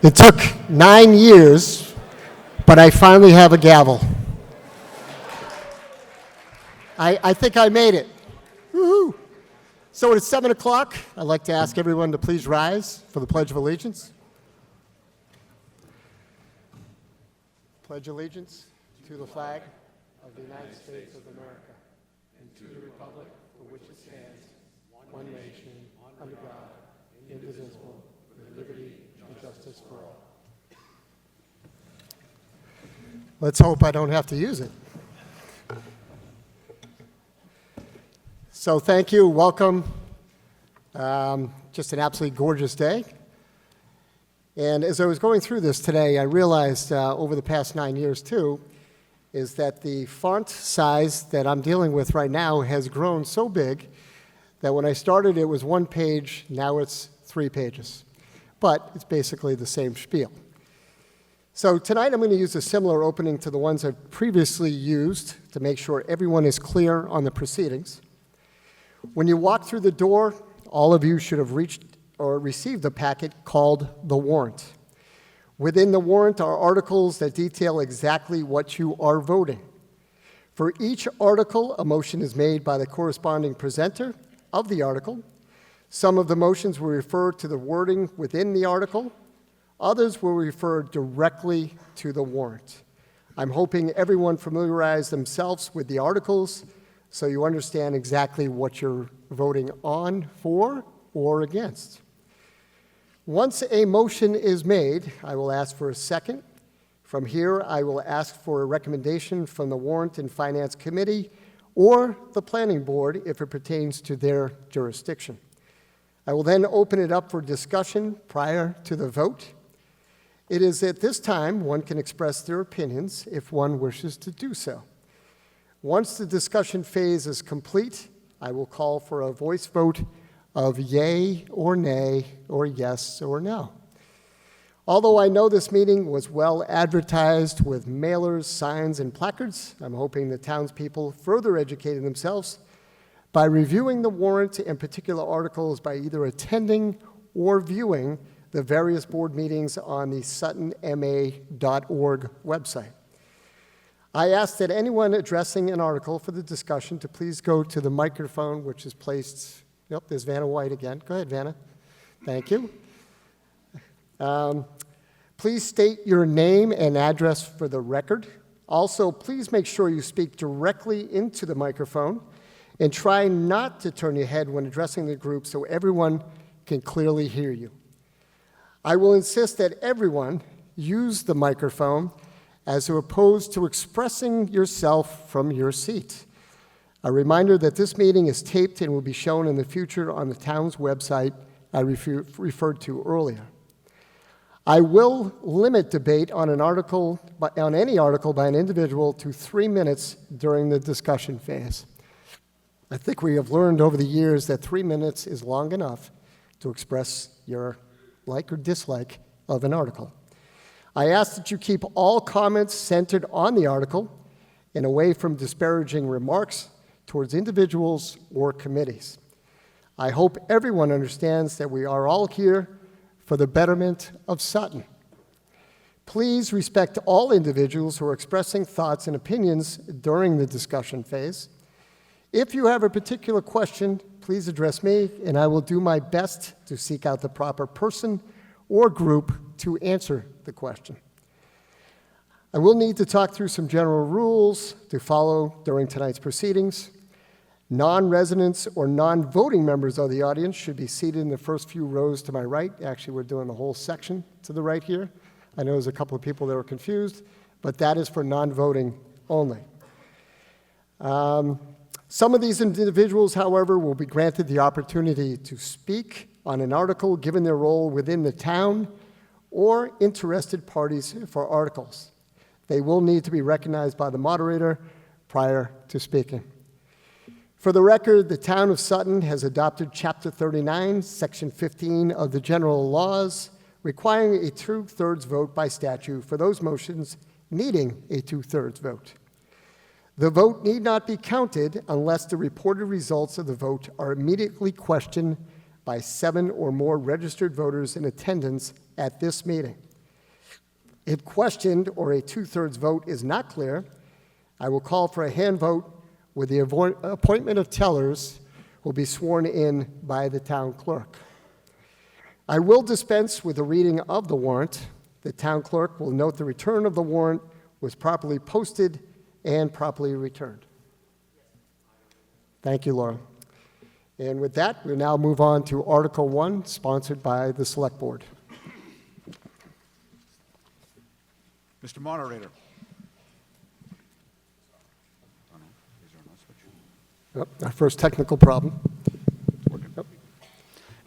It took 9 years, but I finally have a gavel. I think I made it. Woohoo! So it's 7 o'clock. I'd like to ask everyone to please rise for the Pledge of Allegiance. Pledge allegiance to the flag of the United States of America and to the republic for which it stands, one nation, under God, indivisible, with liberty and justice for all. Let's hope I don't have to use it. So thank you, welcome. Just an absolutely gorgeous day. And as I was going through this today, I realized over the past 9 years too, is that the font size that I'm dealing with right now has grown so big that when I started it was 1 page, now it's 3 pages. But it's basically the same spiel. So tonight I'm going to use a similar opening to the ones I've previously used to make sure everyone is clear on the proceedings. When you walk through the door, all of you should have reached or received a packet called the warrant. Within the warrant are articles that detail exactly what you are voting. For each article, a motion is made by the corresponding presenter of the article. Some of the motions will refer to the wording within the article. Others will refer directly to the warrant. I'm hoping everyone familiarized themselves with the articles so you understand exactly what you're voting on, for, or against. Once a motion is made, I will ask for a second. From here, I will ask for a recommendation from the Warrant and Finance Committee or the Planning Board if it pertains to their jurisdiction. I will then open it up for discussion prior to the vote. It is at this time one can express their opinions if one wishes to do so. Once the discussion phase is complete, I will call for a voice vote of yay or nay or yes or no. Although I know this meeting was well advertised with mailers, signs, and placards, I'm hoping the townspeople further educated themselves by reviewing the warrant and particular articles by either attending or viewing the various board meetings on the suttonma.org website. I ask that anyone addressing an article for the discussion to please go to the microphone, which is placed, yep, there's Vanna White again. Go ahead, Vanna. Thank you. Please state your name and address for the record. Also, please make sure you speak directly into the microphone and try not to turn your head when addressing the group so everyone can clearly hear you. I will insist that everyone use the microphone as opposed to expressing yourself from your seat. A reminder that this meeting is taped and will be shown in the future on the town's website I referred to earlier. I will limit debate on any article by an individual to 3 minutes during the discussion phase. I think we have learned over the years that 3 minutes is long enough to express your like or dislike of an article. I ask that you keep all comments centered on the article and away from disparaging remarks towards individuals or committees. I hope everyone understands that we are all here for the betterment of Sutton. Please respect all individuals who are expressing thoughts and opinions during the discussion phase. If you have a particular question, please address me, and I will do my best to seek out the proper person or group to answer the question. I will need to talk through some general rules to follow during tonight's proceedings. Non-residents or non-voting members of the audience should be seated in the first few rows to my right. Actually, we're doing the whole section to the right here. I know there's a couple of people that were confused, but that is for non-voting only. Some of these individuals, however, will be granted the opportunity to speak on an article given their role within the town or interested parties for articles. They will need to be recognized by the moderator prior to speaking. For the record, the town of Sutton has adopted Chapter 39, Section 15 of the general laws, requiring a 2/3 vote by statute for those motions needing a 2/3 vote. The vote need not be counted unless the reported results of the vote are immediately questioned by 7 or more registered voters in attendance at this meeting. If questioned or a two-thirds vote is not clear, I will call for a hand vote with the appointment of tellers who will be sworn in by the town clerk. I will dispense with the reading of the warrant. The town clerk will note the return of the warrant was properly posted and properly returned. Thank you, Laura. And with that, we'll now move on to Article 1, sponsored by the Select Board. Mr. Moderator. Our first technical problem.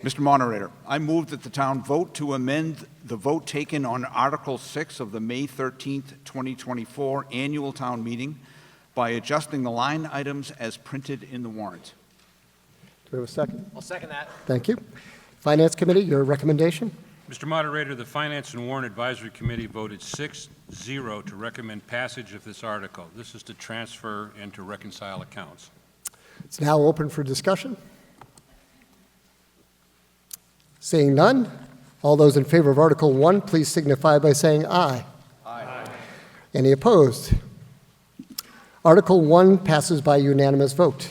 Mr. Moderator, I move that the town vote to amend the vote taken on Article 6 of the May 13th, 2024 annual town meeting by adjusting the line items as printed in the warrant. Do we have a second? I'll second that. Thank you. Finance Committee, your recommendation? Mr. Moderator, the Finance and Warrant Advisory Committee voted 6-0 to recommend passage of this article. This is to transfer and to reconcile accounts. It's now open for discussion. Seeing none, all those in favor of Article 1, please signify by saying aye. Aye. Any opposed? Article 1 passes by unanimous vote.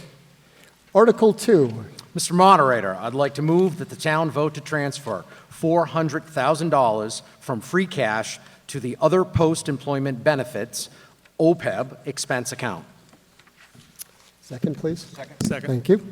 Article 2. Mr. Moderator, I'd like to move that the town vote to transfer $400,000 from free cash to the other post-employment benefits, OPEB, expense account. Second, please. Second. Thank you.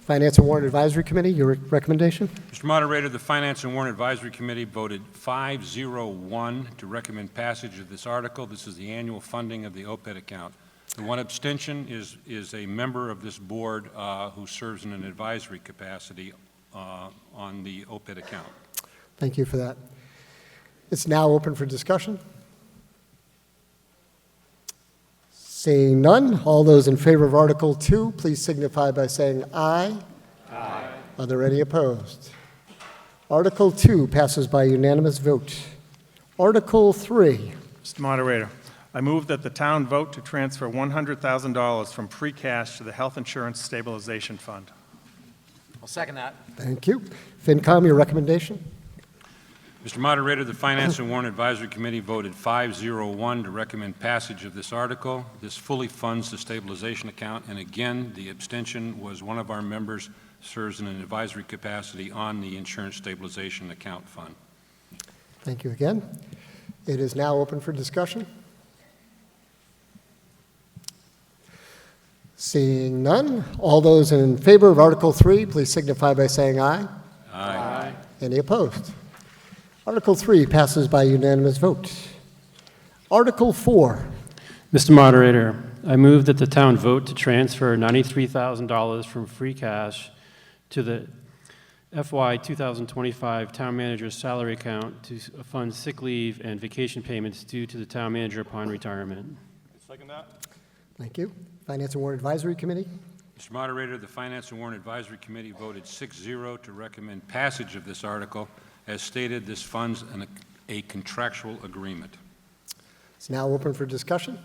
Finance and Warrant Advisory Committee, your recommendation? Mr. Moderator, the Finance and Warrant Advisory Committee voted 5-0-1 to recommend passage of this article. This is the annual funding of the OPEB account. The one abstention is a member of this board who serves in an advisory capacity on the OPEB account. Thank you for that. It's now open for discussion. Seeing none, all those in favor of Article 2, please signify by saying aye. Aye. Are there any opposed? Article 2 passes by unanimous vote. Article 3. Mr. Moderator, I move that the town vote to transfer $100,000 from free cash to the Health Insurance Stabilization Fund. I'll second that. Thank you. FinCom, your recommendation? Mr. Moderator, the Finance and Warrant Advisory Committee voted 5-0-1 to recommend passage of this article. This fully funds the stabilization account, and again, the abstention was one of our members serves in an advisory capacity on the Insurance Stabilization Account Fund. Thank you again. It is now open for discussion. Seeing none, all those in favor of Article 3, please signify by saying aye. Aye. Any opposed? Article 3 passes by unanimous vote. Article 4. Mr. Moderator, I move that the town vote to transfer $93,000 from free cash to the FY 2025 town manager's salary account to fund sick leave and vacation payments due to the town manager upon retirement. Second that. Thank you. Finance and Warrant Advisory Committee. Mr. Moderator, the Finance and Warrant Advisory Committee voted 6-0 to recommend passage of this article. As stated, this funds a contractual agreement. It's now open for discussion.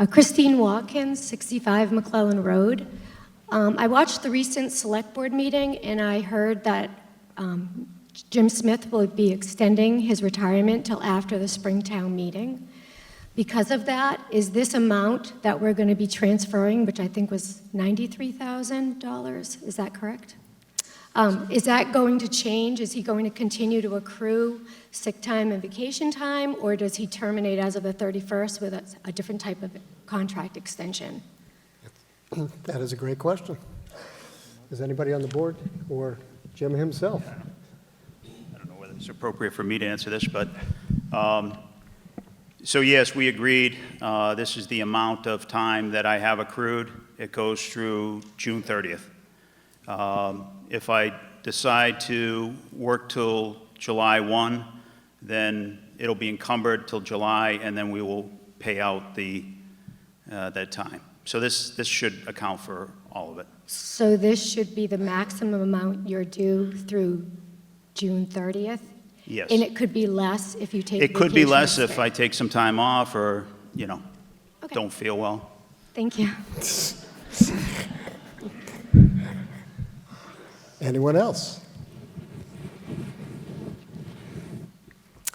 Christine Watkins, 65 McClellan Road. I watched the recent Select Board meeting, and I heard that Jim Smith will be extending his retirement till after the Springtown meeting. Because of that, is this amount that we're going to be transferring, which I think was $93,000, is that correct? Is that going to change? Is he going to continue to accrue sick time and vacation time, or does he terminate as of the 31st with a different type of contract extension? That is a great question. Is anybody on the board or Jim himself? I don't know whether it's appropriate for me to answer this, but so yes, we agreed. This is the amount of time that I have accrued. It goes through June 30th. If I decide to work till July 1, then it'll be encumbered till July, and then we will pay out that time. So this should account for all of it. So this should be the maximum amount you're due through June 30th? Yes. And it could be less if you take It could be vacation less instead? if I take some time off or, Okay. don't feel well. Thank you. Anyone else?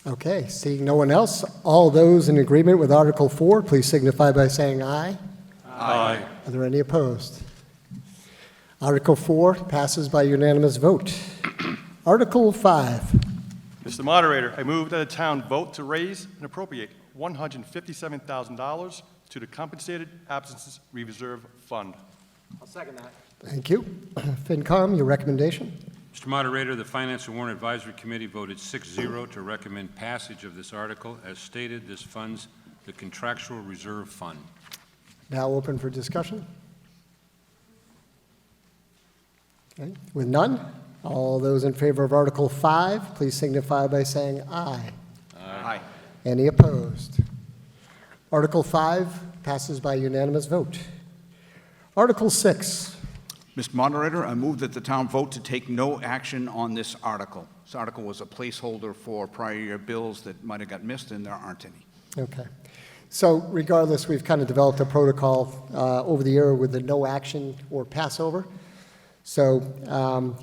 Okay, seeing no one else, all those in agreement with Article 4, please signify by saying aye. Aye. Are there any opposed? Article 4 passes by unanimous vote. Article 5. Mr. Moderator, I move that the town vote to raise and appropriate $157,000 to the Compensated Absences Reserve Fund. I'll second that. Thank you. FinCom, your recommendation? Mr. Moderator, the Finance and Warrant Advisory Committee voted 6-0 to recommend passage of this article. As stated, this funds the Contractual Reserve Fund. Now open for discussion. Okay. With none, all those in favor of Article 5, please signify by saying aye. Aye. Any opposed? Article 5 passes by unanimous vote. Article 6. Mr. Moderator, I move that the town vote to take no action on this article. This article was a placeholder for prior year bills that might have got missed, and there aren't any. Okay. So regardless, we've kind of developed a protocol over the year with the no action or passover. So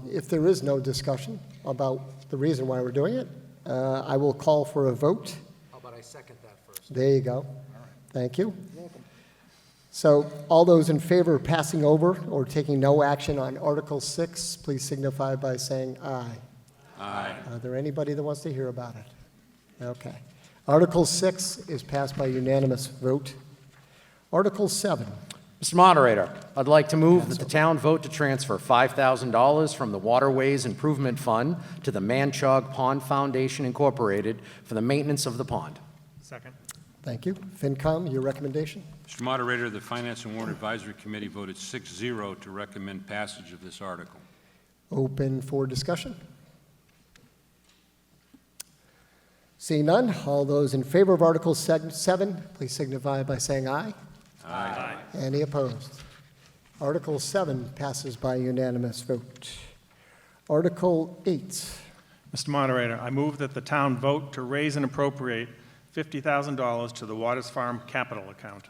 if there is no discussion about the reason why we're doing it, I will call for a vote. How about I second that first? There you go. Thank you. So all those in favor of passing over or taking no action on Article 6, please signify by saying aye. Aye. Are there anybody that wants to hear about it? Okay. Article 6 is passed by unanimous vote. Article 7. Mr. Moderator, I'd like to move that the town vote to transfer $5,000 from the Waterways Improvement Fund to the Manchog Pond Foundation Incorporated for the maintenance of the pond. Second. Thank you. FinCom, your recommendation? Mr. Moderator, the Finance and Warrant Advisory Committee voted 6-0 to recommend passage of this article. Open for discussion. Seeing none, all those in favor of Article 7, please signify by saying aye. Aye. Any opposed? Article 7 passes by unanimous vote. Article 8. Mr. Moderator, I move that the town vote to raise and appropriate $50,000 to the Waters Farm capital account.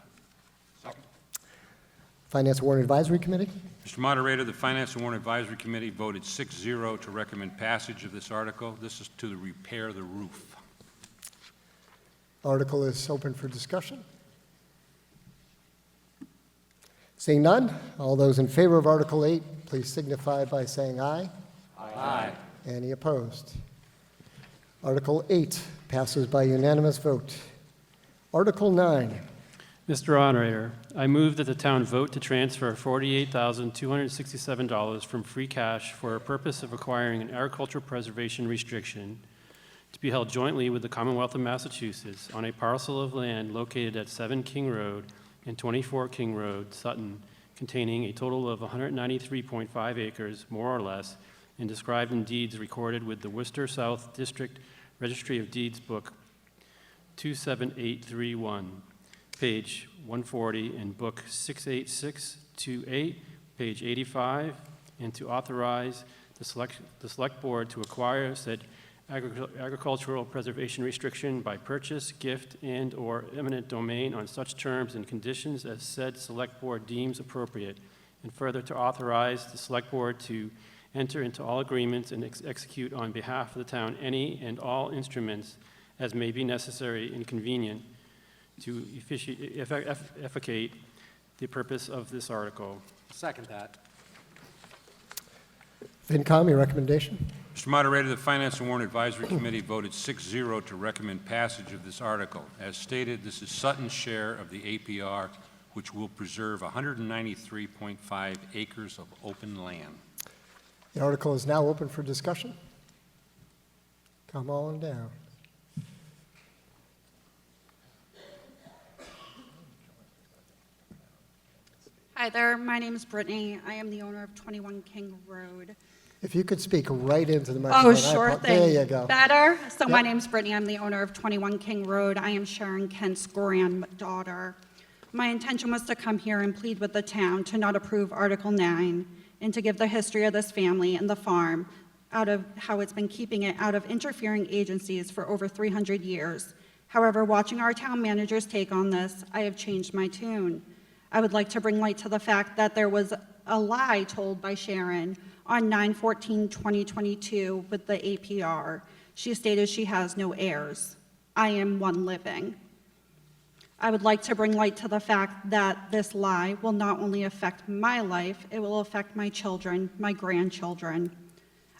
Finance and Warrant Advisory Committee. Mr. Moderator, the Finance and Warrant Advisory Committee voted 6-0 to recommend passage of this article. This is to repair the roof. Article is open for discussion. Seeing none, all those in favor of Article 8, please signify by saying aye. Aye. Any opposed? Article 8 passes by unanimous vote. Article 9. Mr. Moderator, I move that the town vote to transfer $48,267 from free cash for a purpose of acquiring an agricultural preservation restriction to be held jointly with the Commonwealth of Massachusetts on a parcel of land located at 7 King Road and 24 King Road, Sutton, containing a total of 193.5 acres, more or less, and described in deeds recorded with the Worcester South District Registry of Deeds Book 27831, page 140, and Book 68628, page 85, and to authorize the select board to acquire said agricultural preservation restriction by purchase, gift, and/or eminent domain on such terms and conditions as said select board deems appropriate, and further to authorize the select board to enter into all agreements and execute on behalf of the town any and all instruments as may be necessary and convenient to effectuate the purpose of this article. Second that. FinCom, your recommendation? Mr. Moderator, the Finance and Warrant Advisory Committee voted 6-0 to recommend passage of this article. As stated, this is Sutton's share of the APR, which will preserve 193.5 acres of open land. The article is now open for discussion. Come on down. Hi there, my name is Brittany. I am the owner of 21 King Road. If you could speak right into the microphone. Oh, sure thing. There you go. Better? So my Yep. name's Brittany. I'm the owner of 21 King Road. I am Sharon Kent's granddaughter. My intention was to come here and plead with the town to not approve Article 9 and to give the history of this family and the farm out of how it's been keeping it out of interfering agencies for over 300 years. However, watching our town manager's take on this, I have changed my tune. I would like to bring light to the fact that there was a lie told by Sharon on 9/14/2022 with the APR. She stated she has no heirs. I am one living. I would like to bring light to the fact that this lie will not only affect my life, it will affect my children, my grandchildren.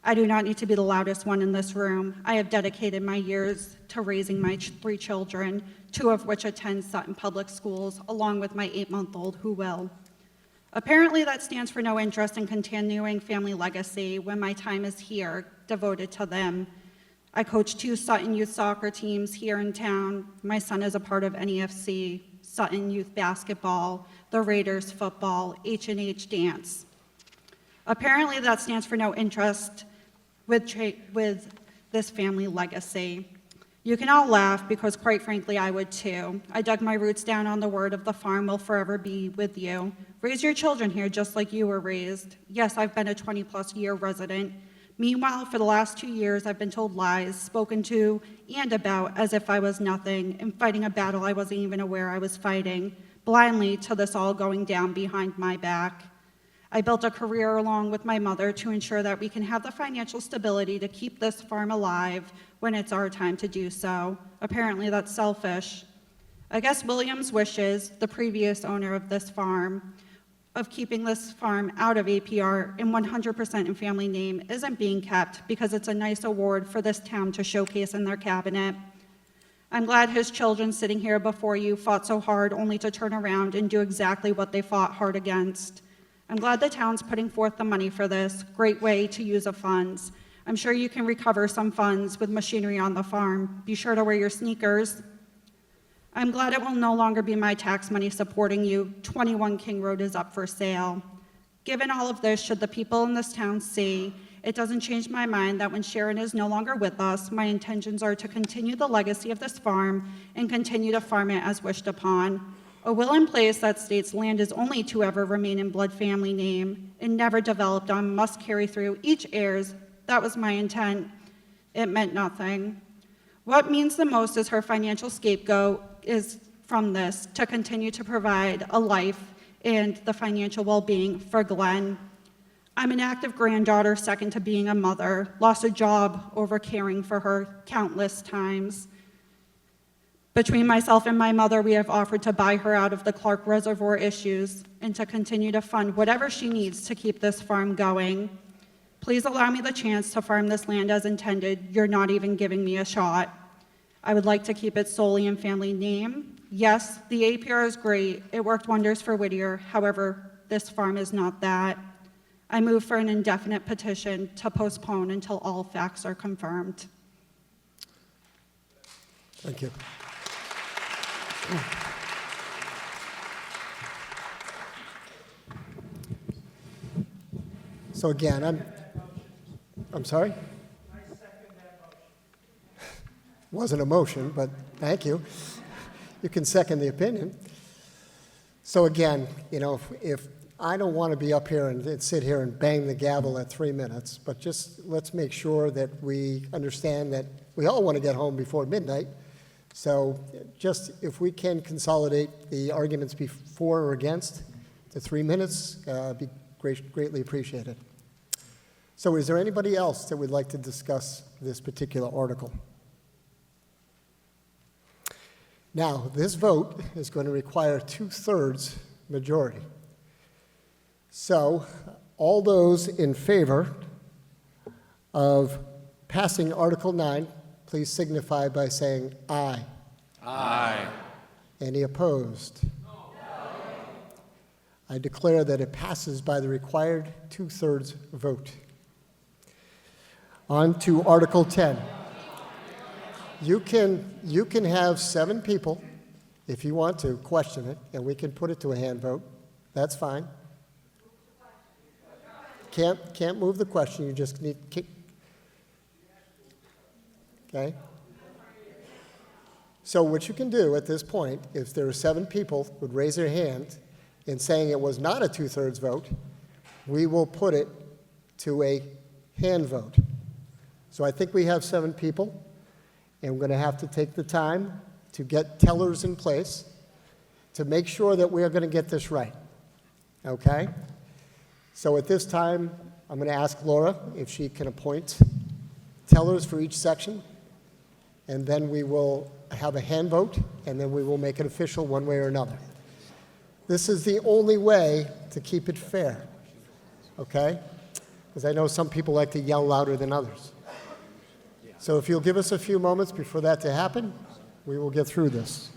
I do not need to be the loudest one in this room. I have dedicated my years to raising my 3 children, 2 of which attend Sutton Public Schools, along with my 8-month-old who will. Apparently that stands for no interest in continuing family legacy when my time is here devoted to them. I coach 2 Sutton youth soccer teams here in town. My son is a part of NEFC, Sutton youth basketball, the Raiders football, H&H dance. Apparently that stands for no interest with this family legacy. You can all laugh because quite frankly I would too. I dug my roots down on the word of the farm will forever be with you. Raise your children here just like you were raised. Yes, I've been a 20+ year resident. Meanwhile, for the last 2 years, I've been told lies, spoken to and about as if I was nothing, and fighting a battle I wasn't even aware I was fighting, blindly to this all going down behind my back. I built a career along with my mother to ensure that we can have the financial stability to keep this farm alive when it's our time to do so. Apparently that's selfish. I guess Williams wishes, the previous owner of this farm, of keeping this farm out of APR and 100% in family name isn't being kept because it's a nice award for this town to showcase in their cabinet. I'm glad his children sitting here before you fought so hard only to turn around and do exactly what they fought hard against. I'm glad the town's putting forth the money for this. Great way to use of funds. I'm sure you can recover some funds with machinery on the farm. Be sure to wear your sneakers. I'm glad it will no longer be my tax money supporting you. 21 King Road is up for sale. Given all of this, should the people in this town see, it doesn't change my mind that when Sharon is no longer with us, my intentions are to continue the legacy of this farm and continue to farm it as wished upon. A will in place that states land is only to ever remain in blood family name and never developed on must carry through each heirs. That was my intent. It meant nothing. What means the most is her financial scapegoat is from this to continue to provide a life and the financial well-being for Glenn. I'm an active granddaughter, second to being a mother, lost a job over caring for her countless times. Between myself and my mother, we have offered to buy her out of the Clark Reservoir issues and to continue to fund whatever she needs to keep this farm going. Please allow me the chance to farm this land as intended. You're not even giving me a shot. I would like to keep it solely in family name. Yes, the APR is great. It worked wonders for Whittier. However, this farm is not that. I move for an indefinite petition to postpone until all facts are confirmed. Thank you. So again, I'm sorry? Wasn't a motion, but thank you. You can second the opinion. So again, you know, if I don't want to be up here and sit here and bang the gavel at 3 minutes, but just let's make sure that we understand that we all want to get home before midnight. So just if we can consolidate the arguments for or against to 3 minutes, be greatly appreciated. So is there anybody else that would like to discuss this particular article? Now, this vote is going to require 2/3 majority. So all those in favor of passing Article 9, please signify by saying aye. Aye. Any opposed? No. I declare that it passes by the required 2/3 vote. On to Article 10. You can have 7 people, if you want to, question it, and we can put it to a hand vote. That's fine. Can't move the question, you just need, okay? So what you can do at this point, if there are 7 people who would raise their hand in saying it was not a 2/3 vote, we will put it to a hand vote. So I think we have 7 people, and we're going to have to take the time to get tellers in place. to make sure that we're going to get this right, okay? So at this time, I'm going to ask Laura if she can appoint tellers for each section, and then we will have a hand vote, and then we will make it official one way or another. This is the only way to keep it fair, okay? Because I know some people like to yell louder than others. So if you'll give us a few moments before that to happen, we will get through this.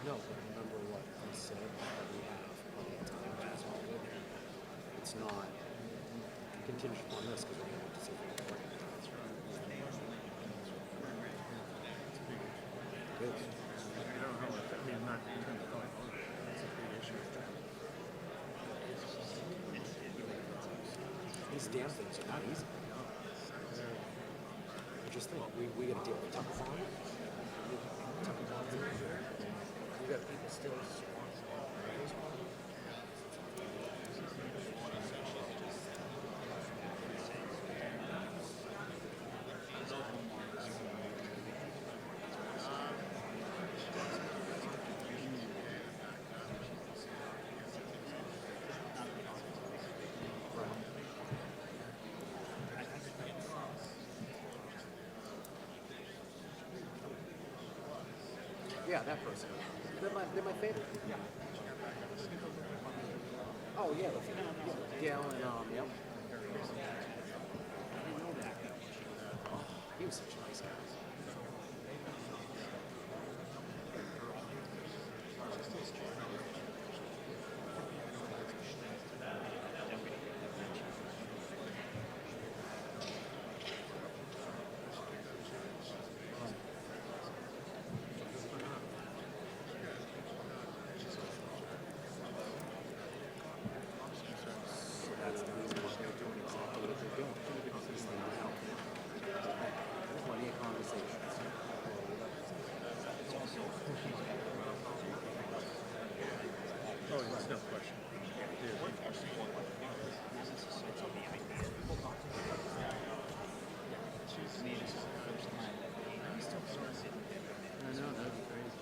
No, but remember what I said that we have plenty of time to resolve it. It's not contingent on this because we have to see if we can bring it. These damn things are not easy. I just think we got to deal with Tucker Farm. Tucker Farm. We got people still. Yeah, that person. They're my favorite. Yeah. Oh, yeah. Gail and, yep. Oh, he was such a nice guy. That's the reason why they're doing exactly what they're doing. Because they know. Plenty of conversations. Oh, there's no question. I know, that'd be crazy.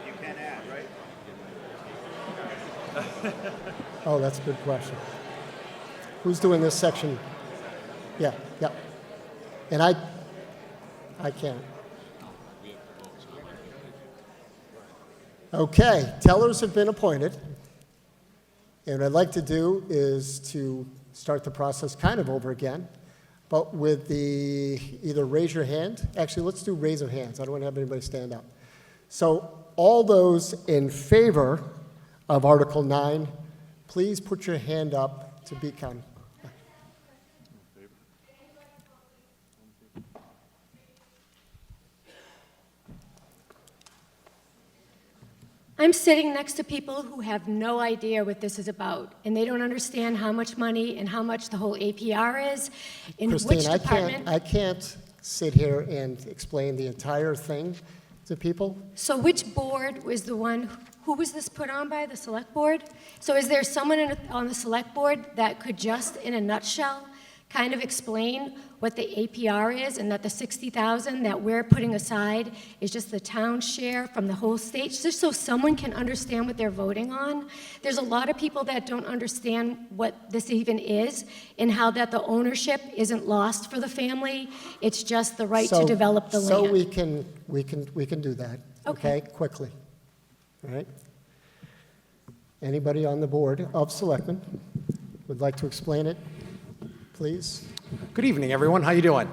You can add, right? Oh, that's a good question. Who's doing this section? Yeah, yeah. And I can't. Okay, tellers have been appointed. And what I'd like to do is to start the process kind of over again, but with the, either raise your hand. Actually, let's do raise of hands. I don't want to have anybody stand up. So all those in favor of Article 9, please put your hand up to be counted. I'm sitting next to people who have no idea what this is about, and they don't understand how much money and how much the whole APR is, in which Christine, department. I can't sit here and explain the entire thing to people. So which board was the one, who was this put on by, the select board? So is there someone on the select board that could just, in a nutshell, kind of explain what the APR is, and that the $60,000 that we're putting aside is just the town share from the whole state, just so someone can understand what they're voting on? There's a lot of people that don't understand what this even is, and how that the ownership isn't lost for the family. It's just the right to develop the land. So we can do that, Okay. okay, quickly. All right? Anybody on the Board of Selectmen would like to explain it, please? Good evening, everyone. How you doing?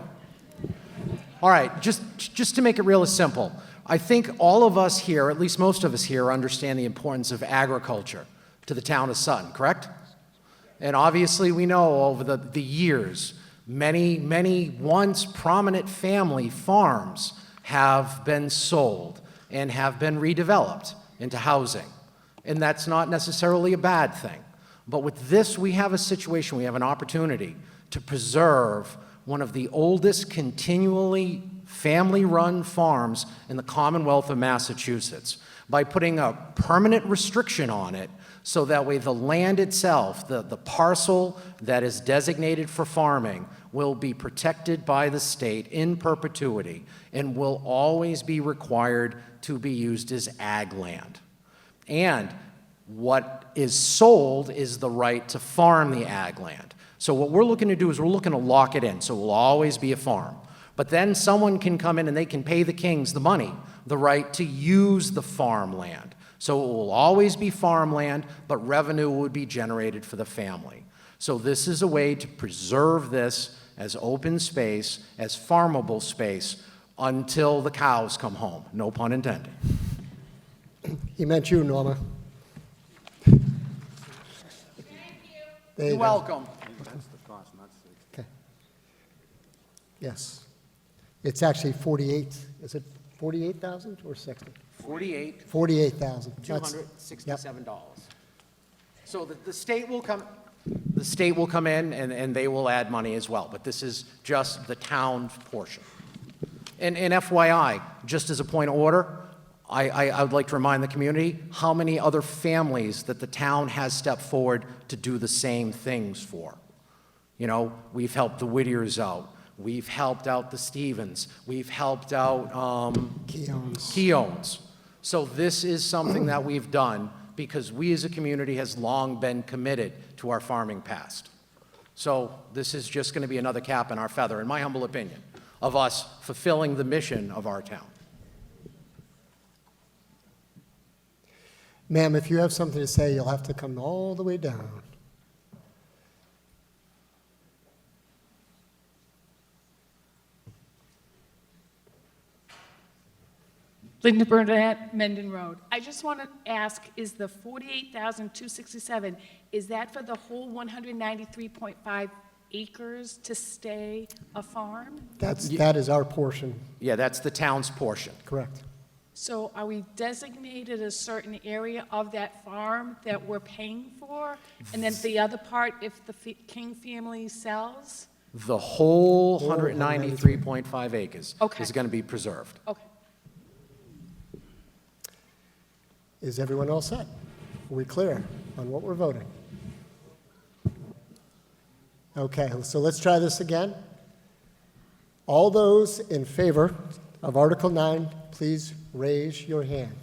All right, just to make it real simple, I think all of us here, at least most of us here, understand the importance of agriculture to the town of Sutton, correct? And obviously we know over the years, many once prominent family farms have been sold and have been redeveloped into housing. And that's not necessarily a bad thing. But with this, we have a situation, we have an opportunity to preserve one of the oldest continually family-run farms in the Commonwealth of Massachusetts by putting a permanent restriction on it, so that way the land itself, the parcel that is designated for farming, will be protected by the state in perpetuity and will always be required to be used as ag land. And what is sold is the right to farm the ag land. So what we're looking to do is we're looking to lock it in, so it will always be a farm. But then someone can come in and they can pay the kings the money, the right to use the farmland. So it will always be farmland, but revenue would be generated for the family. So this is a way to preserve this as open space, as farmable space, until the cows come home, no pun intended. He meant you, Norma. There you You're go. welcome. Okay. Yes. It's actually 48, is it 48,000 or 60? 48,000. $267. So the state will come, in and they will add money as well, but this is just the town portion. And FYI, just as a point of order, I would like to remind the community how many other families that the town has stepped forward to do the same things for. You know, we've helped the Whittiers out. We've helped out the Stevens. We've helped out Keown's. So this is something that we've done because we as a community has long been committed to our farming past. So this is just going to be another cap in our feather, in my humble opinion, of us fulfilling the mission of our town. Ma'am, if you have something to say, you'll have to come all the way down. Linda Burnett, Mendon Road. I just want to ask, is the $48,267, is that for the whole 193.5 acres to stay a farm? That is our portion, Yeah, that's the town's portion. correct. So are we designated a certain area of that farm that we're paying for? And then the other part, if the King family sells? The whole 193.5 acres Okay. is going to be preserved. Okay. Is everyone all set? Are we clear on what we're voting? Okay, so let's try this again. All those in favor of Article 9, please raise your hand.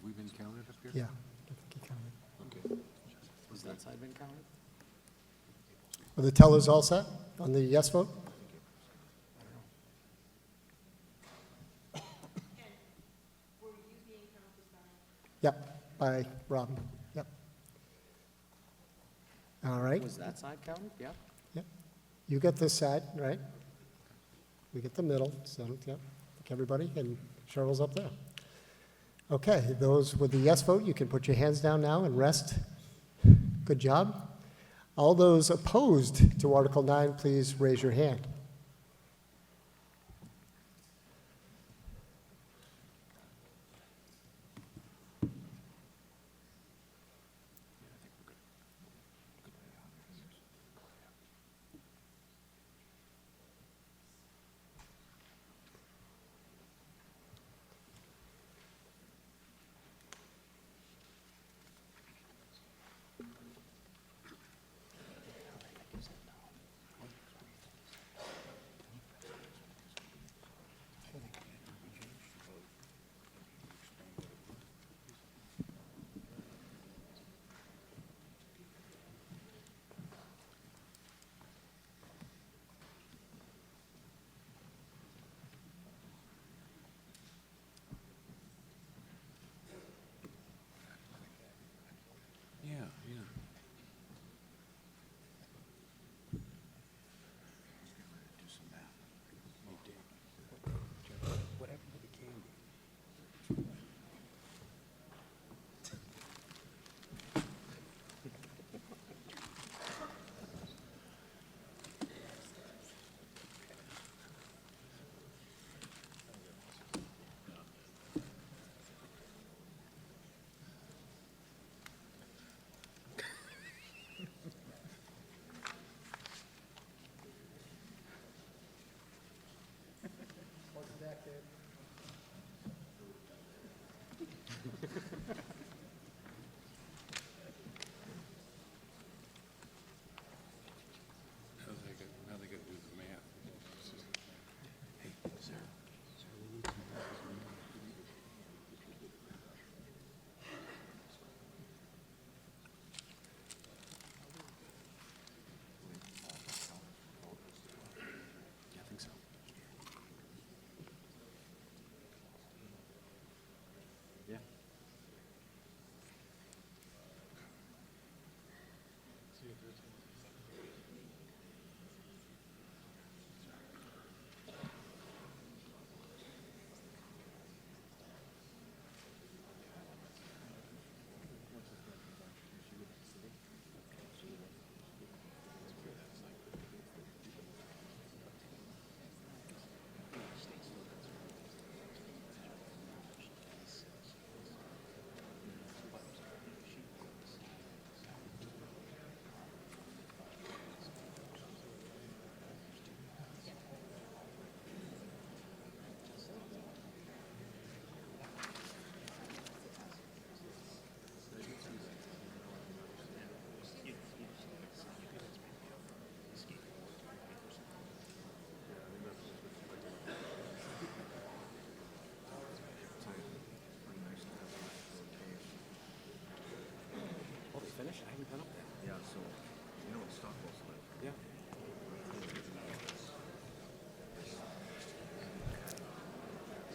we been counted up here? Yeah. I think he counted. Okay. Was that side been counted? Are the tellers all set on the yes vote? Yep, by Robin. Yep. All right. Was that side counted? Yeah. Yep. You get this side, right? We get the middle, so, yep, like everybody, and Cheryl's up there. Okay, those with the yes vote, you can put your hands down now and rest. Good job. All those opposed to Article 9, please raise your hand. Yeah, yeah. Now they got to do the math. Hey, sir. I think so. Yeah. Oh, they finished? I haven't been up there. Yeah, so, you know, it's Stockwell's live. Yeah.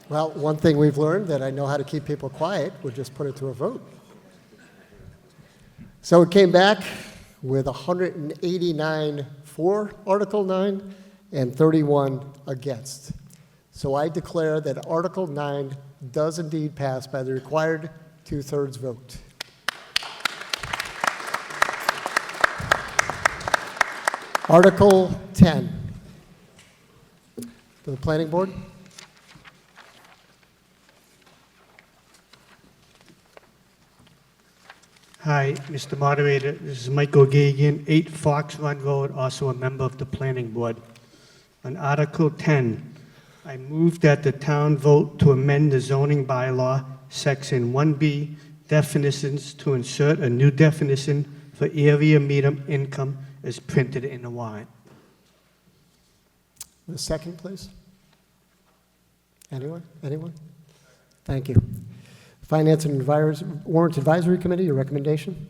Well, one thing we've learned that I know how to keep people quiet, we'll just put it to a vote. So it came back with 189 for Article 9 and 31 against. So I declare that Article 9 does indeed pass by the required two-thirds vote. Article 10. For the Planning Board. Hi, Mr. Moderator. This is Michael Gagan, 8 Fox Run Road, also a member of the Planning Board. On Article 10, I move that the town vote to amend the zoning bylaw, Section 1B, definitions to insert a new definition for area median income as printed in the warrant. The second, please. Anyone? Anyone? Thank you. Finance and Warrant Advisory Committee, your recommendation?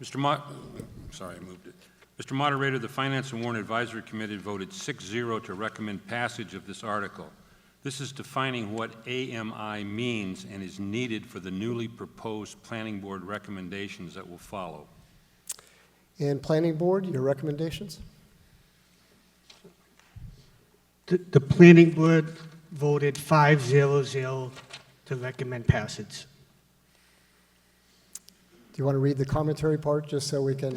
Sorry, I moved it. Mr. Moderator, the Finance and Warrant Advisory Committee voted 6-0 to recommend passage of this article. This is defining what AMI means and is needed for the newly proposed Planning Board recommendations that will follow. And Planning Board, your recommendations? The planning board voted 5-0-0 to recommend passage. Do you want to read the commentary part, just so we can,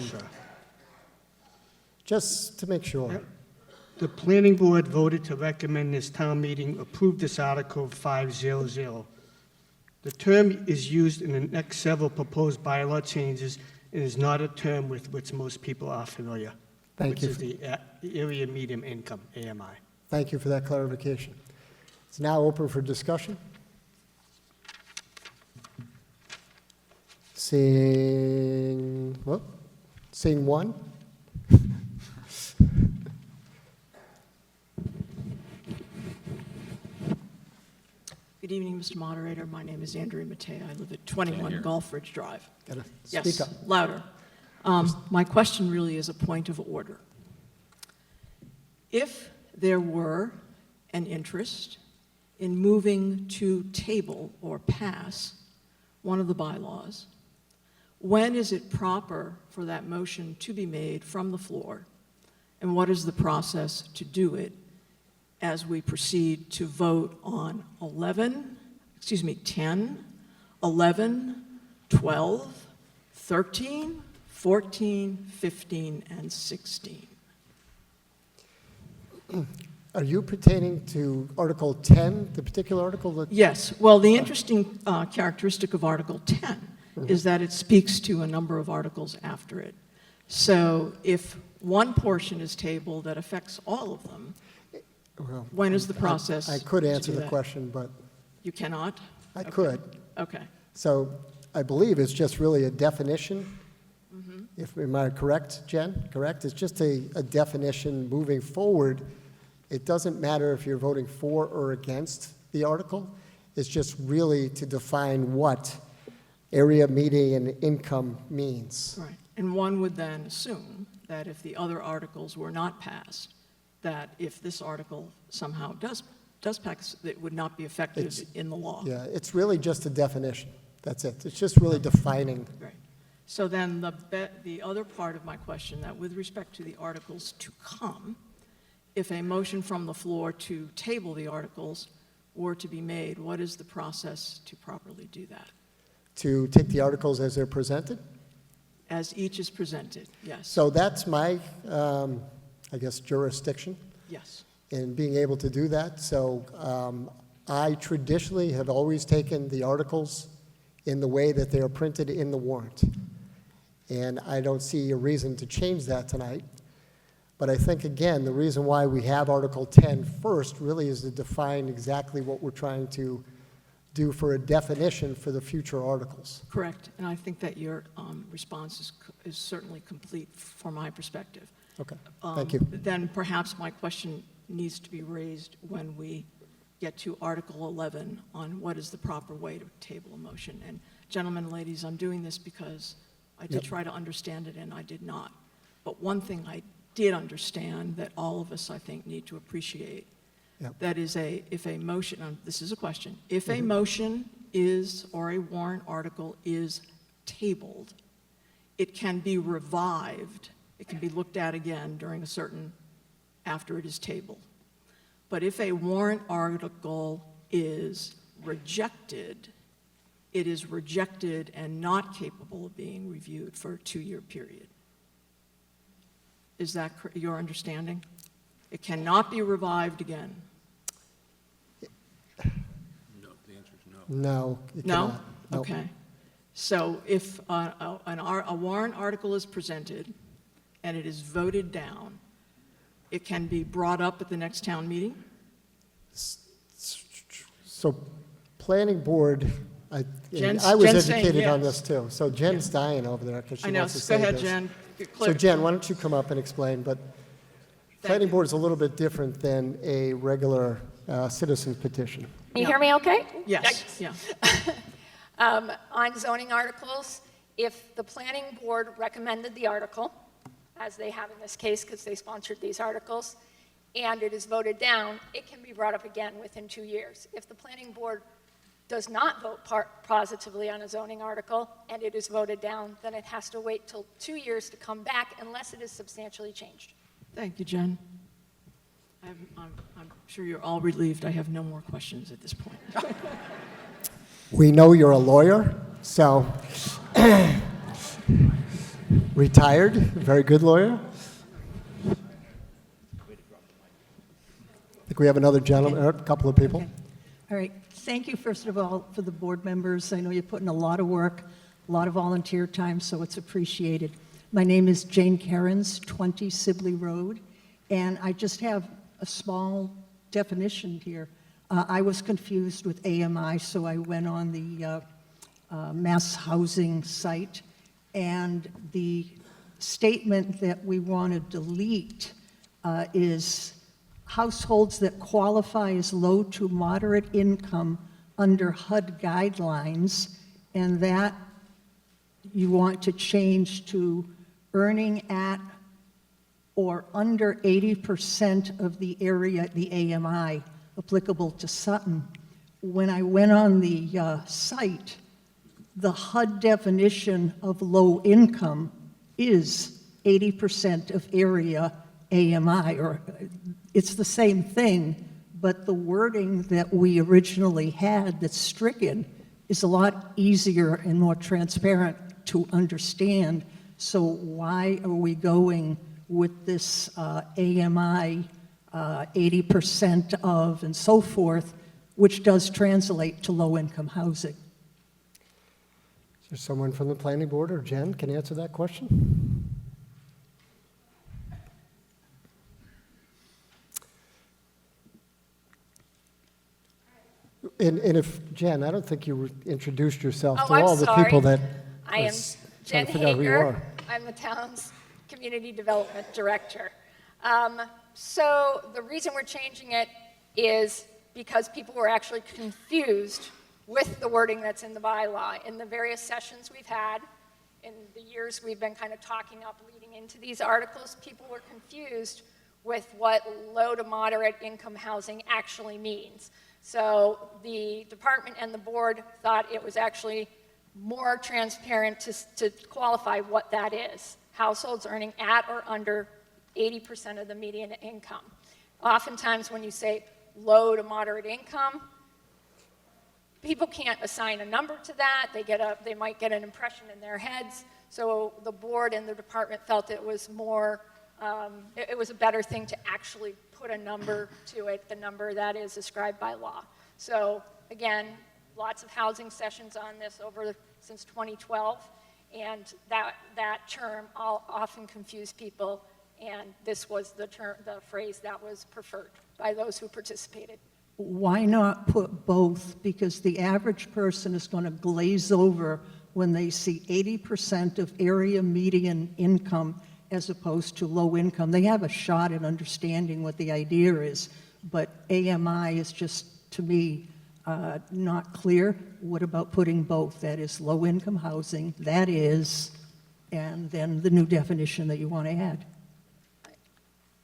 just to make sure? The planning board voted to recommend this town meeting approve this article 5-0-0. The term is used in the next several proposed bylaw changes and is not a term with which most people are familiar. Thank you. Which is the area medium income, AMI. Thank you for that clarification. It's now open for discussion. Seeing one. Good evening, Mr. Moderator. My name is Andrea Matea. I live at 21 Gulf Ridge Drive. Gotta Yes, speak up. louder. My question really is a point of order. If there were an interest in moving to table or pass one of the bylaws, when is it proper for that motion to be made from the floor? And what is the process to do it as we proceed to vote on 10, 11, 12, 13, 14, 15, and 16? Are you pertaining to Article 10, the particular article that? Yes. Well, the interesting characteristic of Article 10 is that it speaks to a number of articles after it. So if one portion is tabled that affects all of them, Well, when is the process? I could to answer do the that? question, but You cannot? I Okay. could. Okay. So I believe it's just really a definition. Am I correct, Jen? Correct? It's just a definition moving forward. It doesn't matter if you're voting for or against the article. It's just really to define what area median income means. Right. And one would then assume that if the other articles were not passed, that if this article somehow does pass, it would not be effective It's- in the law. Yeah, it's really just a definition. That's it. It's just really defining. Right. So then the other part of my question, that with respect to the articles to come, if a motion from the floor to table the articles were to be made, what is the process to properly do that? To take the articles as they're presented. As each is presented, yes. So that's my, I guess, jurisdiction Yes. in being able to do that. So I traditionally have always taken the articles in the way that they are printed in the warrant. And I don't see a reason to change that tonight. But I think, again, the reason why we have Article 10 first really is to define exactly what we're trying to do for a definition for the future articles. Correct. And I think that your response is certainly complete from my perspective. Okay, thank you. Then perhaps my question needs to be raised when we get to Article 11 on what is the proper way to table a motion. And gentlemen and ladies, I'm doing this because I did try to understand it and I did not. But one thing I did understand that all of us, I think, need to appreciate, that is if a motion, this is a question, if a motion is, or a warrant article is tabled, it can be revived, it can be looked at again during a certain, after it is tabled. But if a warrant article is rejected, it is rejected and not capable of being reviewed for a 2-year period. Is that your understanding? It cannot be revived again. No, the answer is no. No, it No? cannot. No. Okay. So if a warrant article is presented and it is voted down, it can be brought up at the next town meeting? So planning board, I Jen's was saying educated on yes. this too. So Jen's dying over there because she I know, wants to go say ahead, this. Jen. So Jen, why don't you come up and explain? But planning board is a little bit different than a regular citizen petition. Can you hear me okay? Yes, yeah. On zoning articles, if the planning board recommended the article, as they have in this case because they sponsored these articles, and it is voted down, it can be brought up again within 2 years. If the planning board does not vote positively on a zoning article and it is voted down, then it has to wait till 2 years to come back unless it is substantially changed. Thank you, Jen. I'm sure you're all relieved. I have no more questions at this point. We know you're a lawyer, so retired, very good lawyer. I think we have another gentleman, or a couple of people. Okay. All right. Thank you, first of all, for the board members. I know you put in a lot of work, a lot of volunteer time, so it's appreciated. My name is Jane Cairns, 20 Sibley Road, and I just have a small definition here. I was confused with AMI, so I went on the mass housing site, and the statement that we want to delete is households that qualify as low to moderate income under HUD guidelines, and that you want to change to earning at or under 80% of the area, the AMI, applicable to Sutton. When I went on the site, the HUD definition of low income is 80% of area AMI, or it's the same thing, but the wording that we originally had that's stricken is a lot easier and more transparent to understand. So why are we going with this AMI 80% of and so forth, which does translate to low-income housing? Is there someone from the planning board, or Jen, can answer that question? And if, Jen, I don't think you introduced yourself to all the people that I am Jen trying to figure out who you Hager. are. I'm the town's Community Development Director. So the reason we're changing it is because people were actually confused with the wording that's in the bylaw. In the various sessions we've had, in the years we've been kind of talking up leading into these articles, people were confused with what low to moderate income housing actually means. So the department and the board thought it was actually more transparent to qualify what that is. Households earning at or under 80% of the median income. Oftentimes when you say low to moderate income, people can't assign a number to that. They might get an impression in their heads. So the board and the department felt it was more, it was a better thing to actually put a number to it, the number that is described by law. So again, lots of housing sessions on this since 2012, and that term often confused people, and this was the phrase that was preferred by those who participated. Why not put both? Because the average person is going to glaze over when they see 80% of area median income as opposed to low income. They have a shot at understanding what the idea is, but AMI is just, to me, not clear. What about putting both? That is low income housing, that is, and then the new definition that you want to add.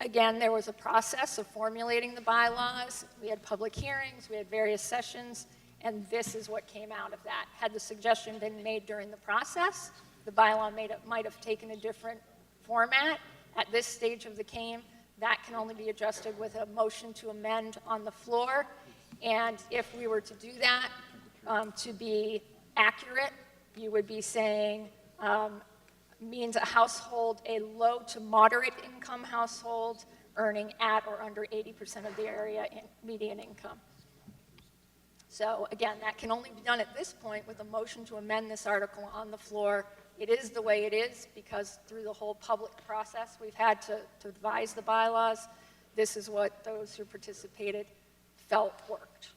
Again, there was a process of formulating the bylaws. We had public hearings, we had various sessions, and this is what came out of that. Had the suggestion been made during the process, the bylaw might have taken a different format. At this stage of the game, that can only be adjusted with a motion to amend on the floor. And if we were to do that, to be accurate, you would be saying, means a household, a low to moderate income household earning at or under 80% of the area median income. So again, that can only be done at this point with a motion to amend this article on the floor. It is the way it is because through the whole public process we've had to devise the bylaws, this is what those who participated felt worked.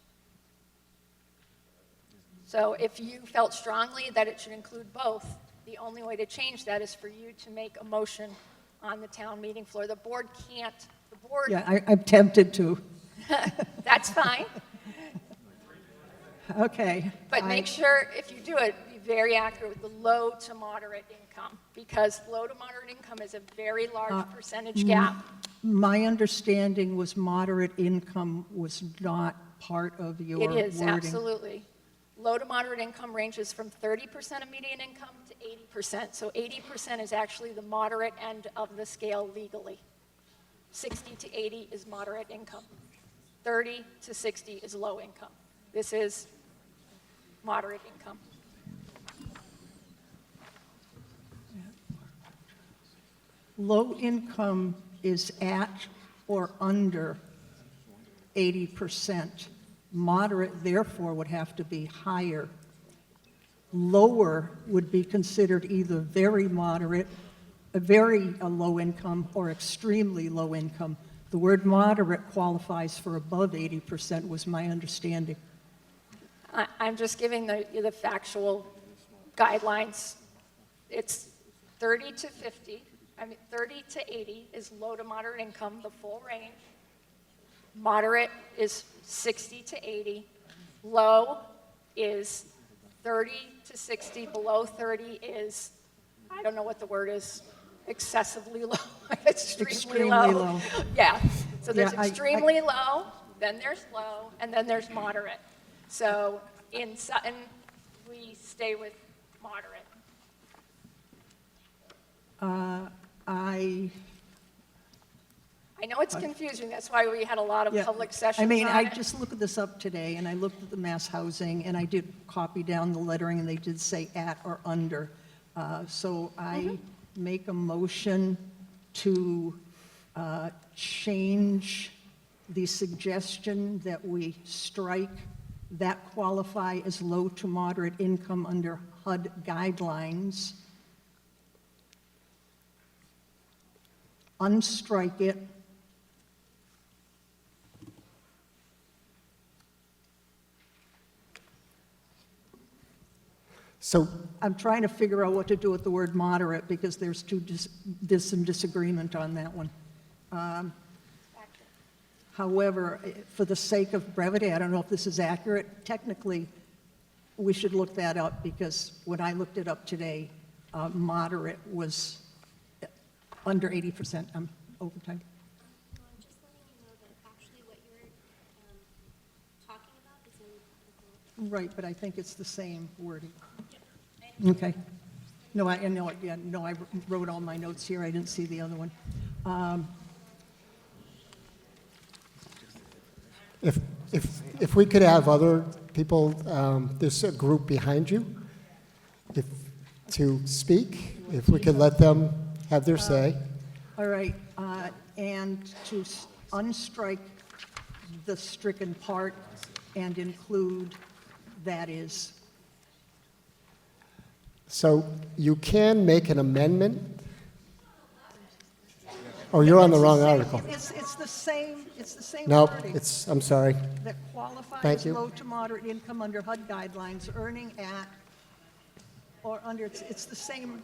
So if you felt strongly that it should include both, the only way to change that is for you to make a motion on the town meeting floor. The board can't, Yeah, I'm tempted to. That's fine. Okay. But make sure, if you do it, be very accurate with the low to moderate income, because low to moderate income is a very large percentage gap. My understanding was moderate income was not part of your It wording. is, absolutely. Low to moderate income ranges from 30% of median income to 80%. So 80% is actually the moderate end of the scale legally. 60 to 80 is moderate income. 30 to 60 is low income. This is moderate income. Low income is at or under 80%. Moderate, therefore, would have to be higher. Lower would be considered either very moderate, a very low income, or extremely low income. The word moderate qualifies for above 80%, was my understanding. I'm just giving the factual guidelines. It's 30 to 50. 30 to 80 is low to moderate income, the full range. Moderate is 60 to 80. Low is 30 to 60. Below 30 is, I don't know what the word is, excessively low. Extremely low. Yeah. So there's extremely low, then there's low, and then there's moderate. So in Sutton, we stay with moderate. I know it's confusing. That's why we had a lot of public sessions on it. I just looked this up today, and I looked at the mass housing, and I did copy down the lettering, and they did say at or under. So I make a motion to change the suggestion that we strike that qualify as low to moderate income under HUD guidelines, unstrike it, So, I'm trying to figure out what to do with the word moderate, because there's some disagreement on that one. However, for the sake of brevity, I don't know if this is accurate. Technically, we should look that up, because when I looked it up today, moderate was under 80%. I'm over time. Just letting you know that actually what you're talking about is in. Right, but I think it's the same wording. Okay. No, I know it. Yeah, no, I wrote all my notes here. I didn't see the other one. if we could have other people, there's a group behind you, to speak, if we could let them have their say. All right, and to unstrike the stricken part and include that is. So you can make an amendment. Oh, you're on the wrong article. It's the same No, wording. I'm sorry. That qualifies Thank as you. low to moderate income under HUD guidelines, earning at or under, it's the same.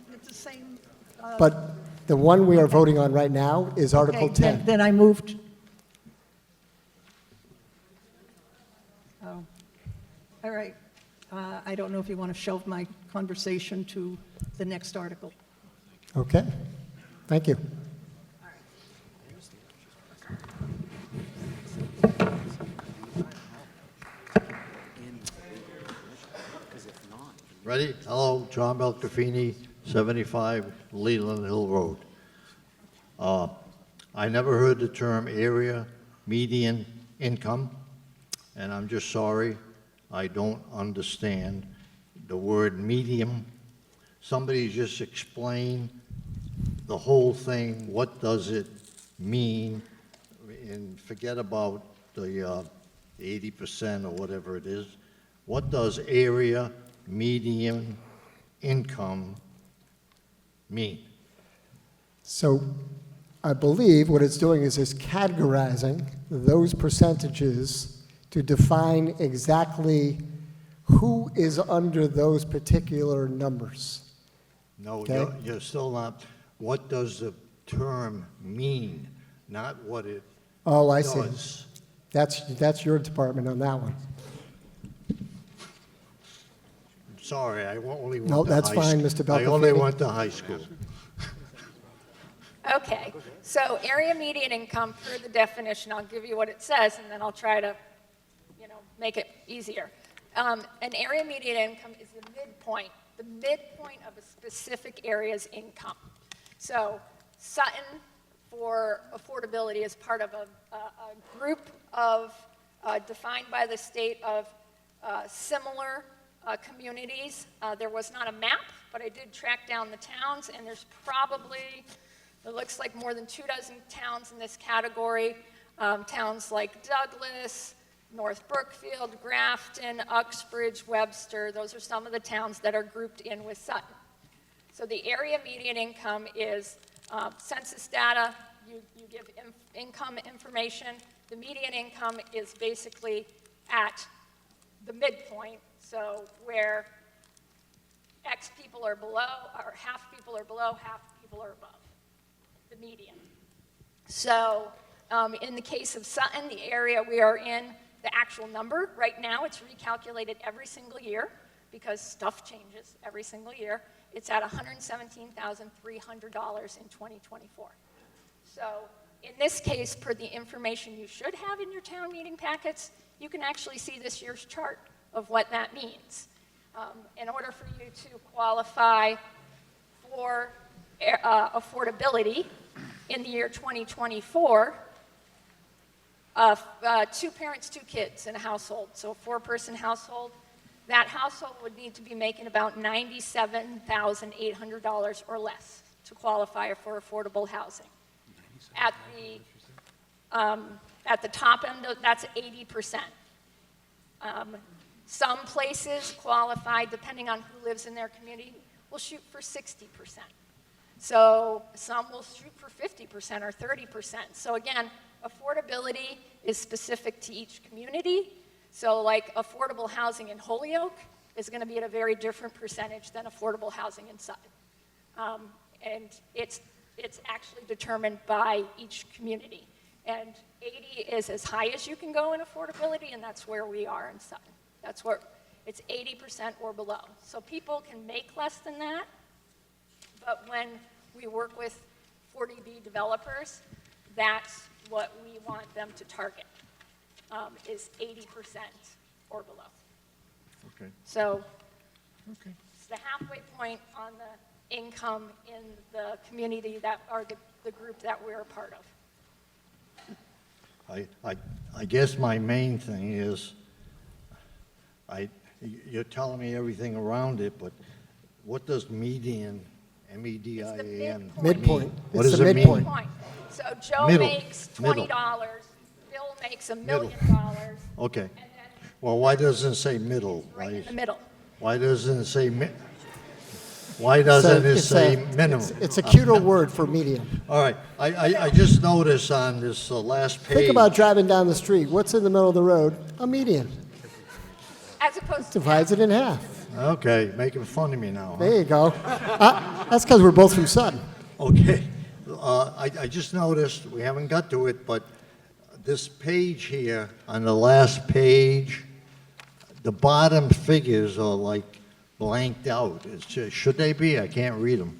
But the one we are voting on right now is Article Okay, 10. Then I moved. Oh, all right. I don't know if you want to shelve my conversation to the next article. Okay, thank you. Ready? Hello, John Belcafini, 75 Leland Hill Road. I never heard the term area median income, and I'm just sorry, I don't understand the word medium. Somebody just explain the whole thing. What does it mean? And forget about the 80% or whatever it is. What does area median income mean? So I believe what it's doing is it's categorizing those percentages to define exactly who is under those particular numbers. No, Okay. you're still not. What does the term mean? Not what it Oh, I see. does. That's your department on that one. sorry, I only went to high No, school. that's fine, Mr. I only Belkafini. went to high school. Okay, so area median income, per the definition, I'll give you what it says, and then I'll try to, make it easier. An area median income is the midpoint of a specific area's income. So Sutton, for affordability, is part of a group of, defined by the state of similar communities. There was not a map, but I did track down the towns, and there's probably, it looks like more than 24 towns in this category. Towns like Douglas, North Brookfield, Grafton, Uxbridge, Webster, those are some of the towns that are grouped in with Sutton. So the area median income is census data, you give income information. The median income is basically at the midpoint, so where X people are below, or half people are below, half people are above the median. So in the case of Sutton, the area we are in, the actual number, right now it's recalculated every single year because stuff changes every single year. It's at $117,300 in 2024. So in this case, per the information you should have in your town meeting packets, you can actually see this year's chart of what that means. In order for you to qualify for affordability in the year 2024, 2 parents, 2 kids in a household, so a 4-person household, that household would need to be making about $97,800 or less to qualify for affordable housing. At the top end, that's 80%. Some places qualify, depending on who lives in their community, will shoot for 60%. So some will shoot for 50% or 30%. So again, affordability is specific to each community. So like affordable housing in Holyoke is going to be at a very different percentage than affordable housing in Sutton. And it's actually determined by each community. And 80 is as high as you can go in affordability, and that's where we are in Sutton. That's where it's 80% or below. So people can make less than that, but when we work with 40B developers, that's what we want them to target, is 80% or below. Okay. So it's the halfway point on the income in the community that are the group that we're a part of. I guess my main thing is, you're telling me everything around it, but what does median, M-E-D-I-A-N, Midpoint. What It's does the it mean? midpoint. So Joe Middle. makes Middle. $20, Bill makes $1 million, Okay. Well, why doesn't it say middle? right in the middle. Why doesn't it say why doesn't it say minimum? It's a cuter word for median. All right. I just noticed on this last page. Think about driving down the street. What's in the middle of the road? A median. As opposed to Divides it in half. Okay, making fun of me now. Huh? There you go. That's because we're both from Sutton. Okay. I just noticed, we haven't got to it, but this page here, on the last page, the bottom figures are like blanked out. Should they be? I can't read them.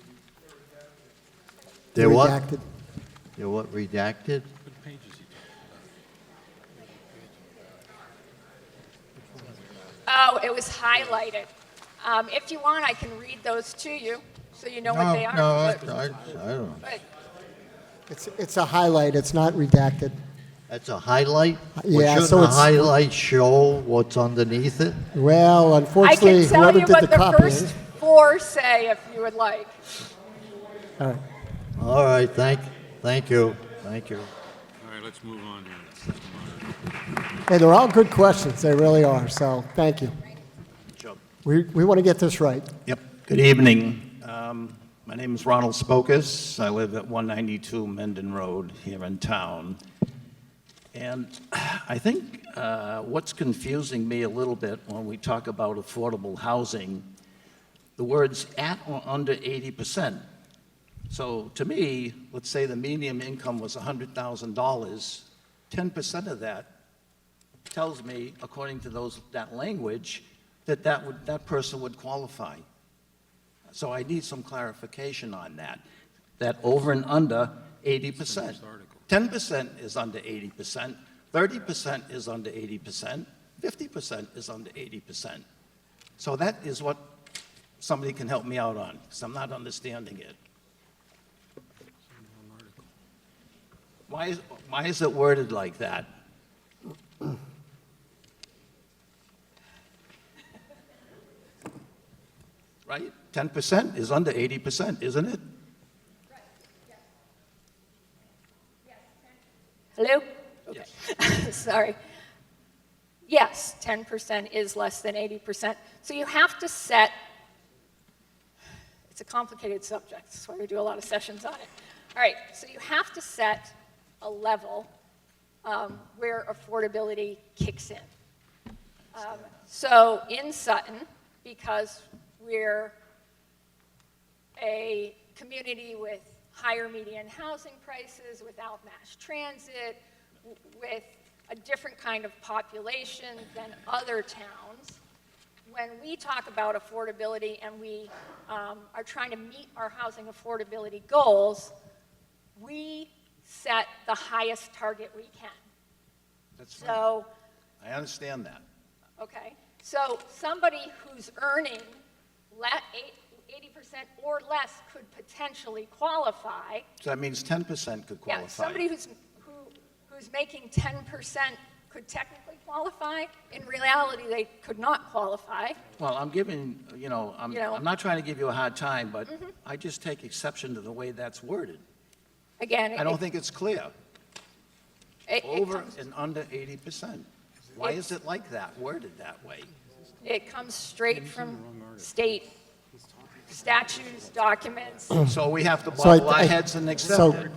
They're what? Redacted. They're what, redacted? Oh, it was highlighted. If you want, I can read those to you, so you know what they are. No, I But- don't know. but It's a highlight. It's not redacted. That's a highlight? Yeah, Well, so shouldn't a it's- highlight show what's underneath it? Well, I unfortunately, can tell whoever you did the what the copying. first 4 say if you would like. All right. All right, thank you. All right, let's move on here. Hey, they're all good questions. They really are. So thank you. We want to get this right. Yep. Good evening. My name is Ronald Spokus. I live at 192 Menden Road here in town. And I think what's confusing me a little bit when we talk about affordable housing, the words at or under 80%. So to me, let's say the median income was $100,000, 10% of that tells me, according to that language, that person would qualify. So I need some clarification on that over and under 80%. 10% is under 80%, 30% is under 80%, 50% is under 80%. So that is what somebody can help me out on, because I'm not understanding it. Why is it worded like that? Right? 10% is under 80%, isn't it? Hello? Okay. Sorry. Yes, 10% is less than 80%. So you have to set, it's a complicated subject, that's why we do a lot of sessions on it. All right, so you have to set a level where affordability kicks in. So in Sutton, because we're a community with higher median housing prices, without mass transit, with a different kind of population than other towns, when we talk about affordability and we are trying to meet our housing affordability goals, we set the highest target we can. That's so, right. I understand that. Okay. So somebody who's earning 80% or less could potentially qualify. So that means 10% could qualify. Yeah, somebody who's making 10% could technically qualify. In reality, they could not qualify. Well, I'm giving, I'm not trying to give you a hard time, but I just take exception to the way that's worded. Again, I don't think it's clear. Over and under 80%. Why is it like that, worded that way? It comes straight from state statutes, documents. So we have to bobble our heads and accept it.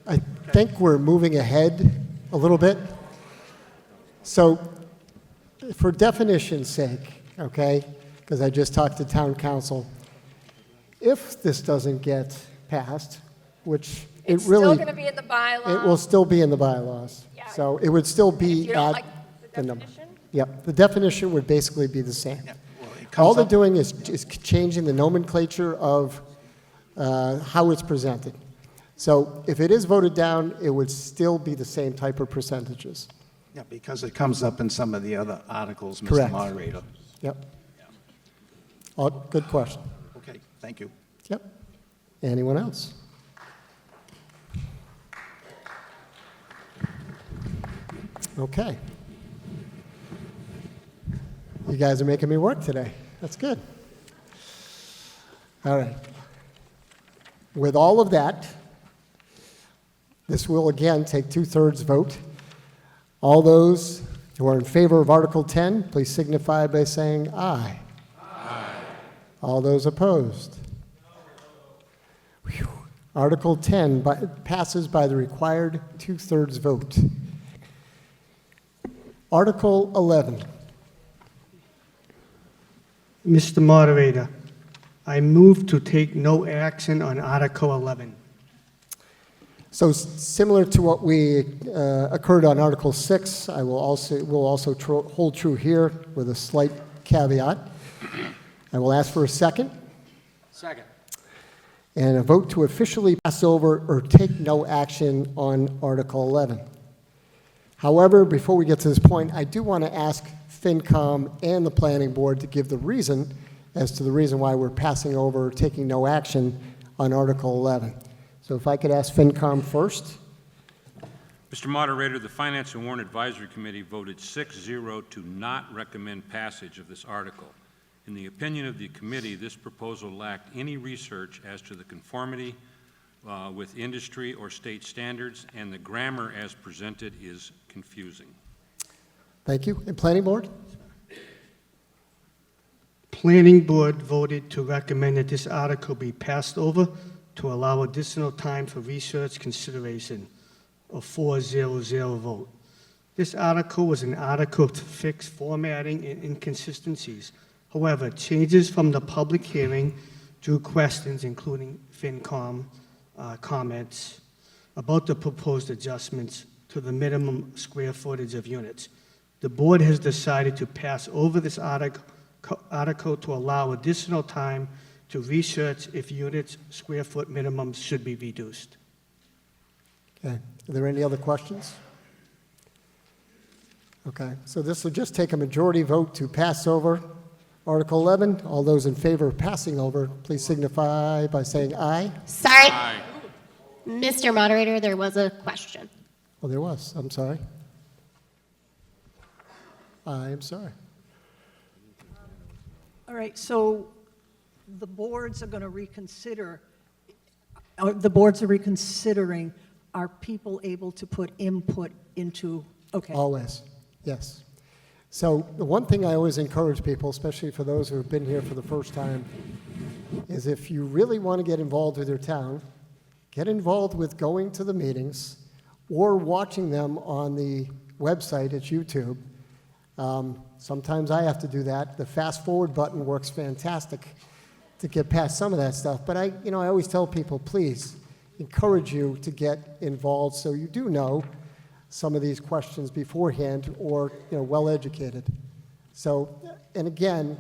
I think we're moving ahead a little bit. So for definition's sake, okay, because I just talked to town council, if this doesn't get passed, which it's it really... still going to be in the bylaws. It will still be in the bylaws. Yeah. So it would still be If you don't at like the number. definition? Yep, the definition would basically be the same. Yeah, well, it All comes they're up- doing is changing the nomenclature of how it's presented. So if it is voted down, it would still be the same type of percentages. Yeah, because it comes up in some of the other articles, Mr. Correct. Moderator. Yep. Oh, good question. Okay, thank you. Yep. Anyone else? Okay. You guys are making me work today. That's good. All right. With all of that, this will again take 2/3 vote. All those who are in favor of Article 10, please signify by saying aye. Aye. All those opposed? Whew. Article 10 passes by the required 2/3 vote. Article 11. Mr. Moderator, I move to take no action on Article 11. So similar to what we occurred on Article 6, I will also hold true here with a slight caveat. I will ask for a second. Second. And a vote to officially pass over or take no action on Article 11. However, before we get to this point, I do want to ask FinCom and the Planning Board to give the reason as to the reason why we're passing over or taking no action on Article 11. So if I could ask FinCom first. Mr. Moderator, the Finance and Warrant Advisory Committee voted 6-0 to not recommend passage of this article. In the opinion of the committee, this proposal lacked any research as to the conformity with industry or state standards, and the grammar as presented is confusing. Thank you. And Planning Board? Planning Board voted to recommend that this article be passed over to allow additional time for research consideration, a 4-0-0 vote. This article was an article to fix formatting and inconsistencies. However, changes from the public hearing drew questions, including FinCom comments, about the proposed adjustments to the minimum square footage of units. The board has decided to pass over this article article to allow additional time to research if units' square foot minimums should be reduced. Okay, are there any other questions? Okay, so this will just take a majority vote to pass over Article 11. All those in favor of passing over, please signify by saying aye. Sorry. Mr. Moderator, there was a question. Oh, there was, I'm sorry. I am sorry. All right, so the boards are going to reconsider, or the boards are reconsidering, are people able to put input into, okay. Always, yes. So the one thing I always encourage people, especially for those who have been here for the first time, is if you really want to get involved with your town, get involved with going to the meetings or watching them on the website at YouTube. Sometimes I have to do that. The fast forward button works fantastic to get past some of that stuff. But I always tell people, please encourage you to get involved so you do know some of these questions beforehand or, well educated. So, and again,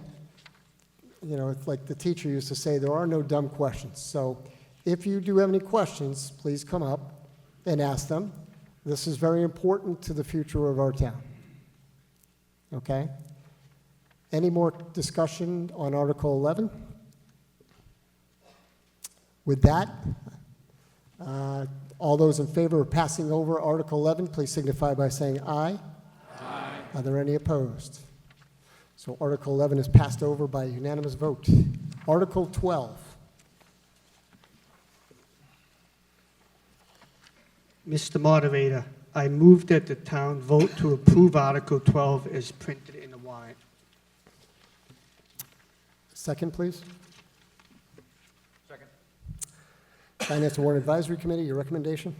it's like the teacher used to say, there are no dumb questions. So if you do have any questions, please come up and ask them. This is very important to the future of our town. Okay? Any more discussion on Article 11? With that, all those in favor of passing over Article 11, please signify by saying aye. Aye. Are there any opposed? So Article 11 is passed over by unanimous vote. Article 12. Mr. Moderator, I move that the town vote to approve Article 12 as printed in the warrant. Second, please. Second. Finance and Warrant Advisory Committee, your recommendation?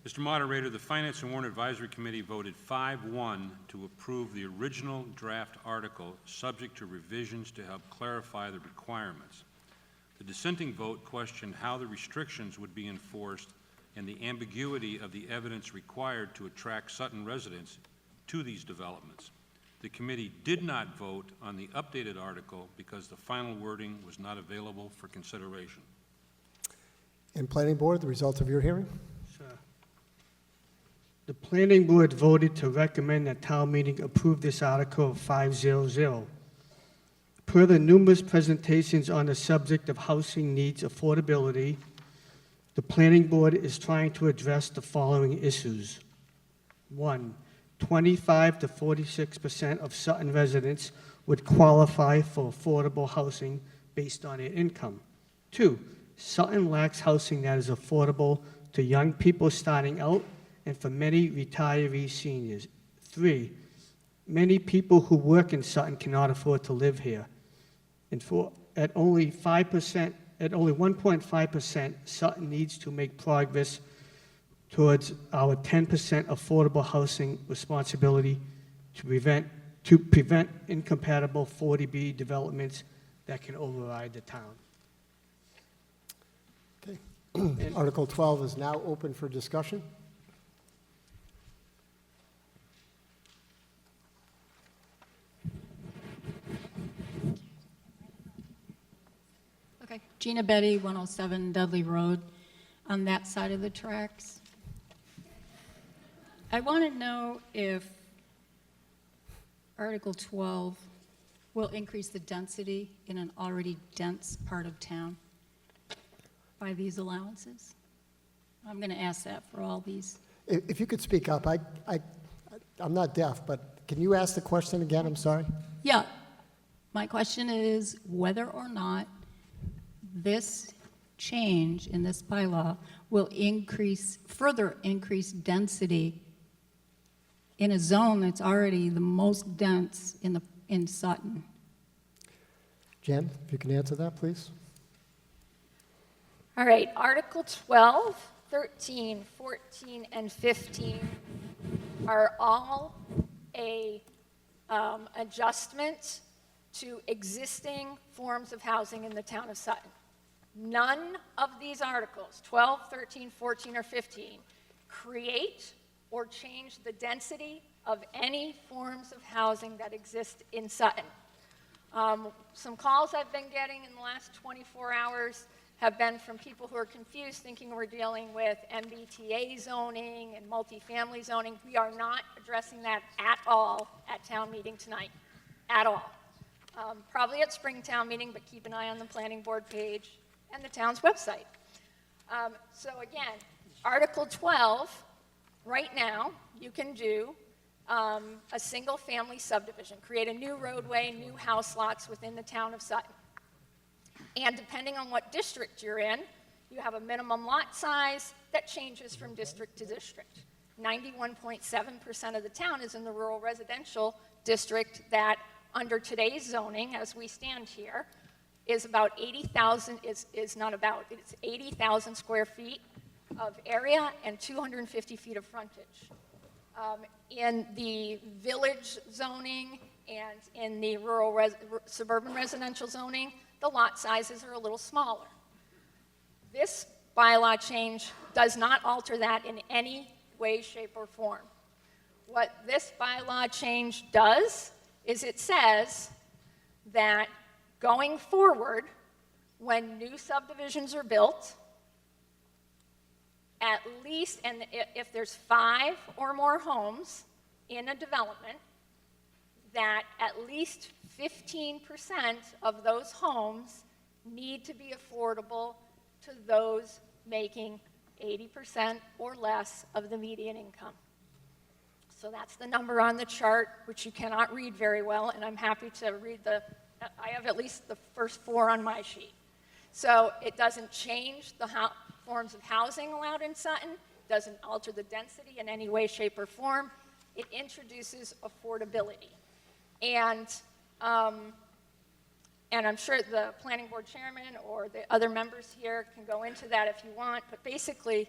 Mr. Moderator, the Finance and Warrant Advisory Committee voted 5-1 to approve the original draft article, subject to revisions to help clarify the requirements. The dissenting vote questioned how the restrictions would be enforced and the ambiguity of the evidence required to attract Sutton residents to these developments. The committee did not vote on the updated article because the final wording was not available for consideration. And Planning Board, the result of your hearing? Sir. The Planning Board voted to recommend that town meeting approve this article 500. Per the numerous presentations on the subject of housing needs affordability, the Planning Board is trying to address the following issues. 1, 25 to 46% of Sutton residents would qualify for affordable housing based on their income. 2, Sutton lacks housing that is affordable to young people starting out and for many retiree seniors. 3, many people who work in Sutton cannot afford to live here. And 4, at only 1.5%, Sutton needs to make progress towards our 10% affordable housing responsibility to prevent incompatible 40B developments that can override the town. Okay. Article 12 is now open for discussion. Okay, Gina Betty, 107 Dudley Road, on that side of the tracks. I want to know if Article 12 will increase the density in an already dense part of town by these allowances. I'm going to ask that for all these. If you could speak up, I'm not deaf, but can you ask the question again? I'm sorry. Yeah, my question is whether or not this change in this bylaw will further increase density in a zone that's already the most dense in Sutton. Jen, if you can answer that, please. All right, Article 12, 13, 14, and 15 are all a adjustment to existing forms of housing in the town of Sutton. None of these articles, 12, 13, 14, or 15, create or change the density of any forms of housing that exist in Sutton. Some calls I've been getting in the last 24 hours have been from people who are confused, thinking we're dealing with MBTA zoning and multifamily zoning. We are not addressing that at all at town meeting tonight, at all. Probably at Springtown meeting, but keep an eye on the planning board page and the town's website. So again, Article 12, right now, you can do a single-family subdivision, create a new roadway, new house lots within the town of Sutton. And depending on what district you're in, you have a minimum lot size that changes from district to district. 91.7% of the town is in the rural residential district that, under today's zoning, as we stand here, is about 80,000, it's 80,000 square feet of area and 250 feet of frontage. In the village zoning and in the rural suburban residential zoning, the lot sizes are a little smaller. This bylaw change does not alter that in any way, shape, or form. What this bylaw change does is it says that going forward, when new subdivisions are built, at least, and if there's 5 or more homes in a development, that at least 15% of those homes need to be affordable to those making 80% or less of the median income. So that's the number on the chart, which you cannot read very well, and I'm happy to read I have at least the first 4 on my sheet. So it doesn't change the forms of housing allowed in Sutton, doesn't alter the density in any way, shape, or form. It introduces affordability. And I'm sure the planning board chairman or the other members here can go into that if you want, but basically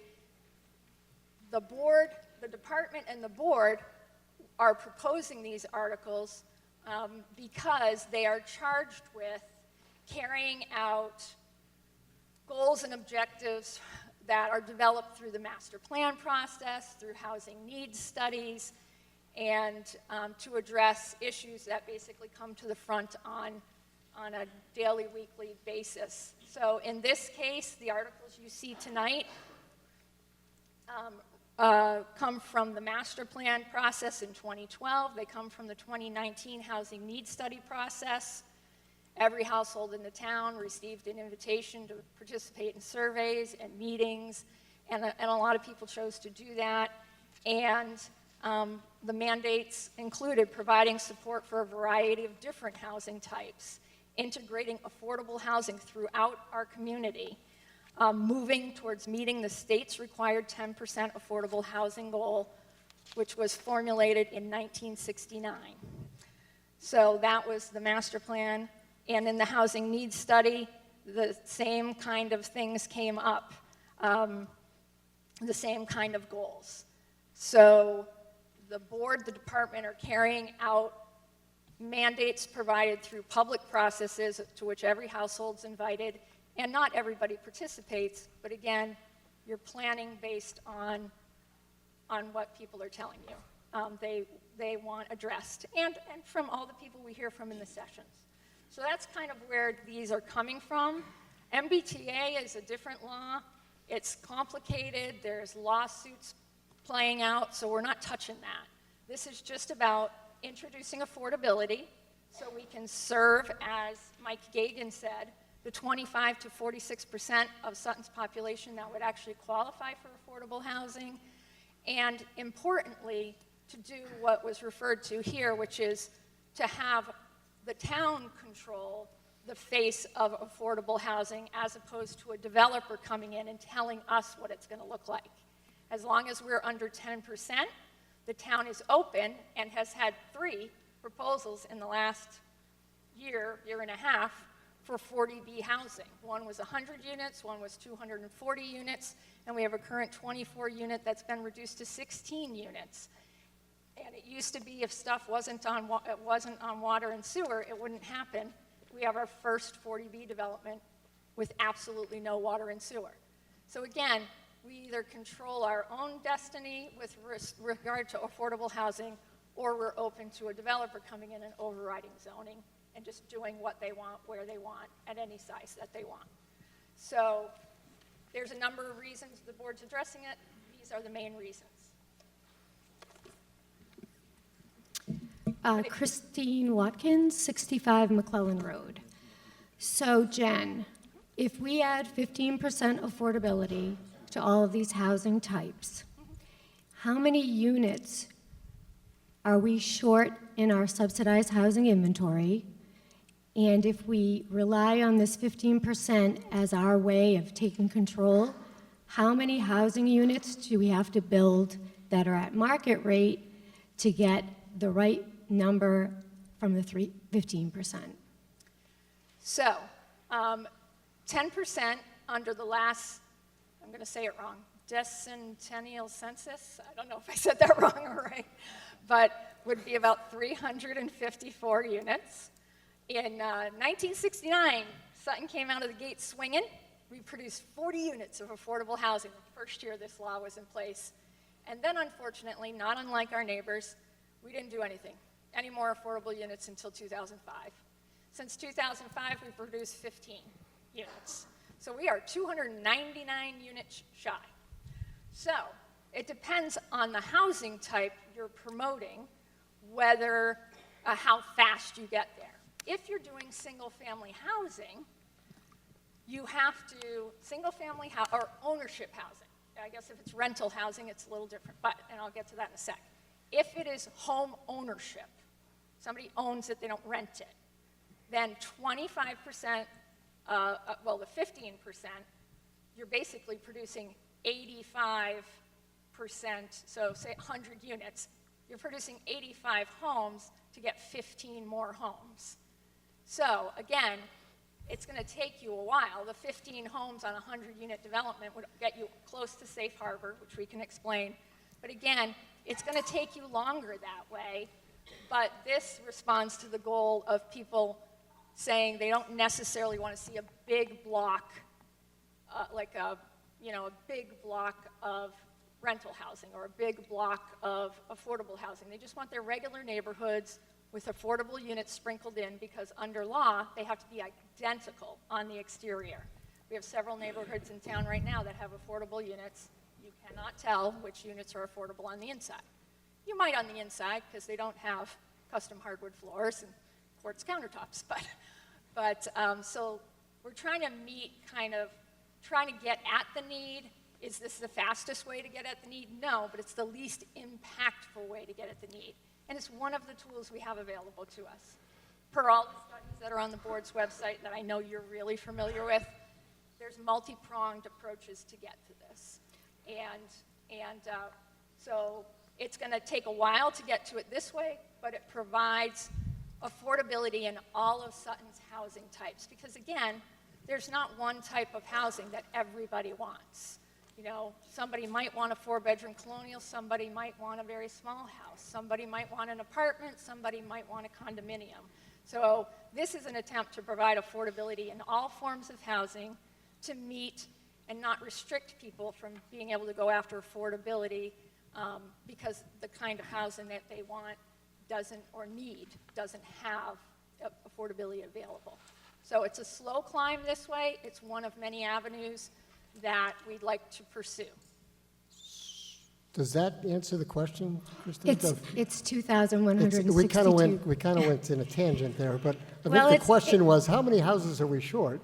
the board, the department and the board are proposing these articles because they are charged with carrying out goals and objectives that are developed through the master plan process, through housing needs studies, and to address issues that basically come to the front on a daily, weekly basis. So in this case, the articles you see tonight come from the master plan process in 2012. They come from the 2019 housing needs study process. Every household in the town received an invitation to participate in surveys and meetings, and a lot of people chose to do that. And the mandates included providing support for a variety of different housing types, integrating affordable housing throughout our community, moving towards meeting the state's required 10% affordable housing goal, which was formulated in 1969. So that was the master plan. And in the housing needs study, the same kind of things came up, the same kind of goals. So the board, the department are carrying out mandates provided through public processes to which every household's invited, and not everybody participates, but again, you're planning based on what people are telling you they want addressed, and from all the people we hear from in the sessions. So that's kind of where these are coming from. MBTA is a different law. It's complicated. There's lawsuits playing out, so we're not touching that. This is just about introducing affordability so we can serve, as Mike Gagan said, the 25 to 46% of Sutton's population that would actually qualify for affordable housing, and importantly, to do what was referred to here, which is to have the town control the face of affordable housing as opposed to a developer coming in and telling us what it's going to look like. As long as we're under 10%, the town is open and has had 3 proposals in the last year and a half for 40B housing. One was 100 units, one was 240 units, and we have a current 24 unit that's been reduced to 16 units. And it used to be if stuff wasn't on water and sewer, it wouldn't happen. We have our first 40B development with absolutely no water and sewer. So again, we either control our own destiny with regard to affordable housing, or we're open to a developer coming in and overriding zoning and just doing what they want, where they want, at any size that they want. So there's a number of reasons the board's addressing it. These are the main reasons. Christine Watkins, 65 McClellan Road. So Jen, if we add 15% affordability to all of these housing types, how many units are we short in our subsidized housing inventory? And if we rely on this 15% as our way of taking control, how many housing units do we have to build that are at market rate to get the right number from the 15%? So 10% under the last, I'm going to say it wrong, decennial census, I don't know if I said that wrong or right, but would be about 354 units. In 1969, Sutton came out of the gate swinging. We produced 40 units of affordable housing the first year this law was in place. And then, unfortunately, not unlike our neighbors, we didn't do any more affordable units until 2005. Since 2005, we produced 15 units. So we are 299 units shy. So it depends on the housing type you're promoting, whether, how fast you get there. If you're doing single-family housing, you have to, single-family or ownership housing. I guess if it's rental housing, it's a little different, and I'll get to that in a sec. If it is home ownership, somebody owns it, they don't rent it, then 25%, well, the 15%, you're basically producing 85%, so say 100 units, you're producing 85 homes to get 15 more homes. So again, it's going to take you a while. The 15 homes on a 100-unit development would get you close to safe harbor, which we can explain. But again, it's going to take you longer that way. But this responds to the goal of people saying they don't necessarily want to see a big block, like a big block of rental housing or a big block of affordable housing. They just want their regular neighborhoods with affordable units sprinkled in, because under law, they have to be identical on the exterior. We have several neighborhoods in town right now that have affordable units. You cannot tell which units are affordable on the inside. You might on the inside, because they don't have custom hardwood floors and quartz countertops, so we're trying to meet trying to get at the need. Is this the fastest way to get at the need? No, but it's the least impactful way to get at the need. And it's one of the tools we have available to us. Per all the studies that are on the board's website that I know you're really familiar with, there's multi-pronged approaches to get to this. So it's going to take a while to get to it this way, but it provides affordability in all of Sutton's housing types. Because again, there's not one type of housing that everybody wants. You know, somebody might want a 4-bedroom colonial, somebody might want a very small house, somebody might want an apartment, somebody might want a condominium. So this is an attempt to provide affordability in all forms of housing to meet and not restrict people from being able to go after affordability because the kind of housing that they want doesn't have affordability available. So it's a slow climb this way. It's one of many avenues that we'd like to pursue. Does that answer the question, Kristen? It's 2,162. We kind of went in a tangent there, but I Well, think the question was, how many houses are we short?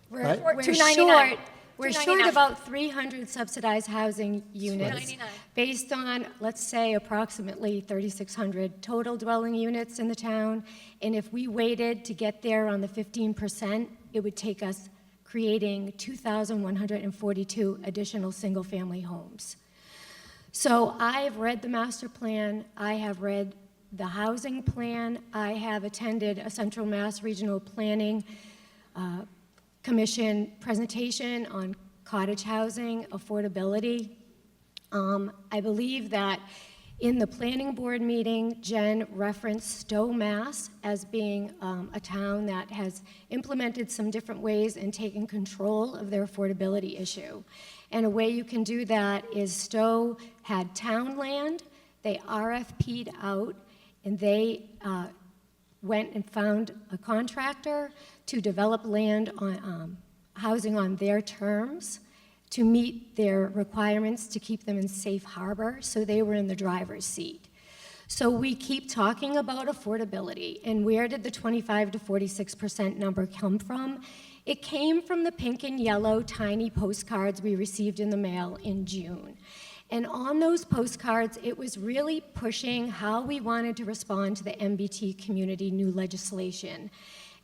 We're short about 300 subsidized housing units based on, let's say, approximately 3,600 total dwelling units in the town. And if we waited to get there on the 15%, it would take us creating 2,142 additional single-family homes. So I have read the master plan. I have read the housing plan. I have attended a Central Mass Regional Planning Commission presentation on cottage housing affordability. I believe that in the planning board meeting, Jen referenced Stowe, Mass. as being a town that has implemented some different ways in taking control of their affordability issue. And a way you can do that is Stowe had town land, they RFP'd out, and they went and found a contractor to develop land on housing on their terms to meet their requirements to keep them in safe harbor, so they were in the driver's seat. So we keep talking about affordability, and where did the 25 to 46% number come from? It came from the pink and yellow tiny postcards we received in the mail in June. And on those postcards, it was really pushing how we wanted to respond to the MBT community new legislation.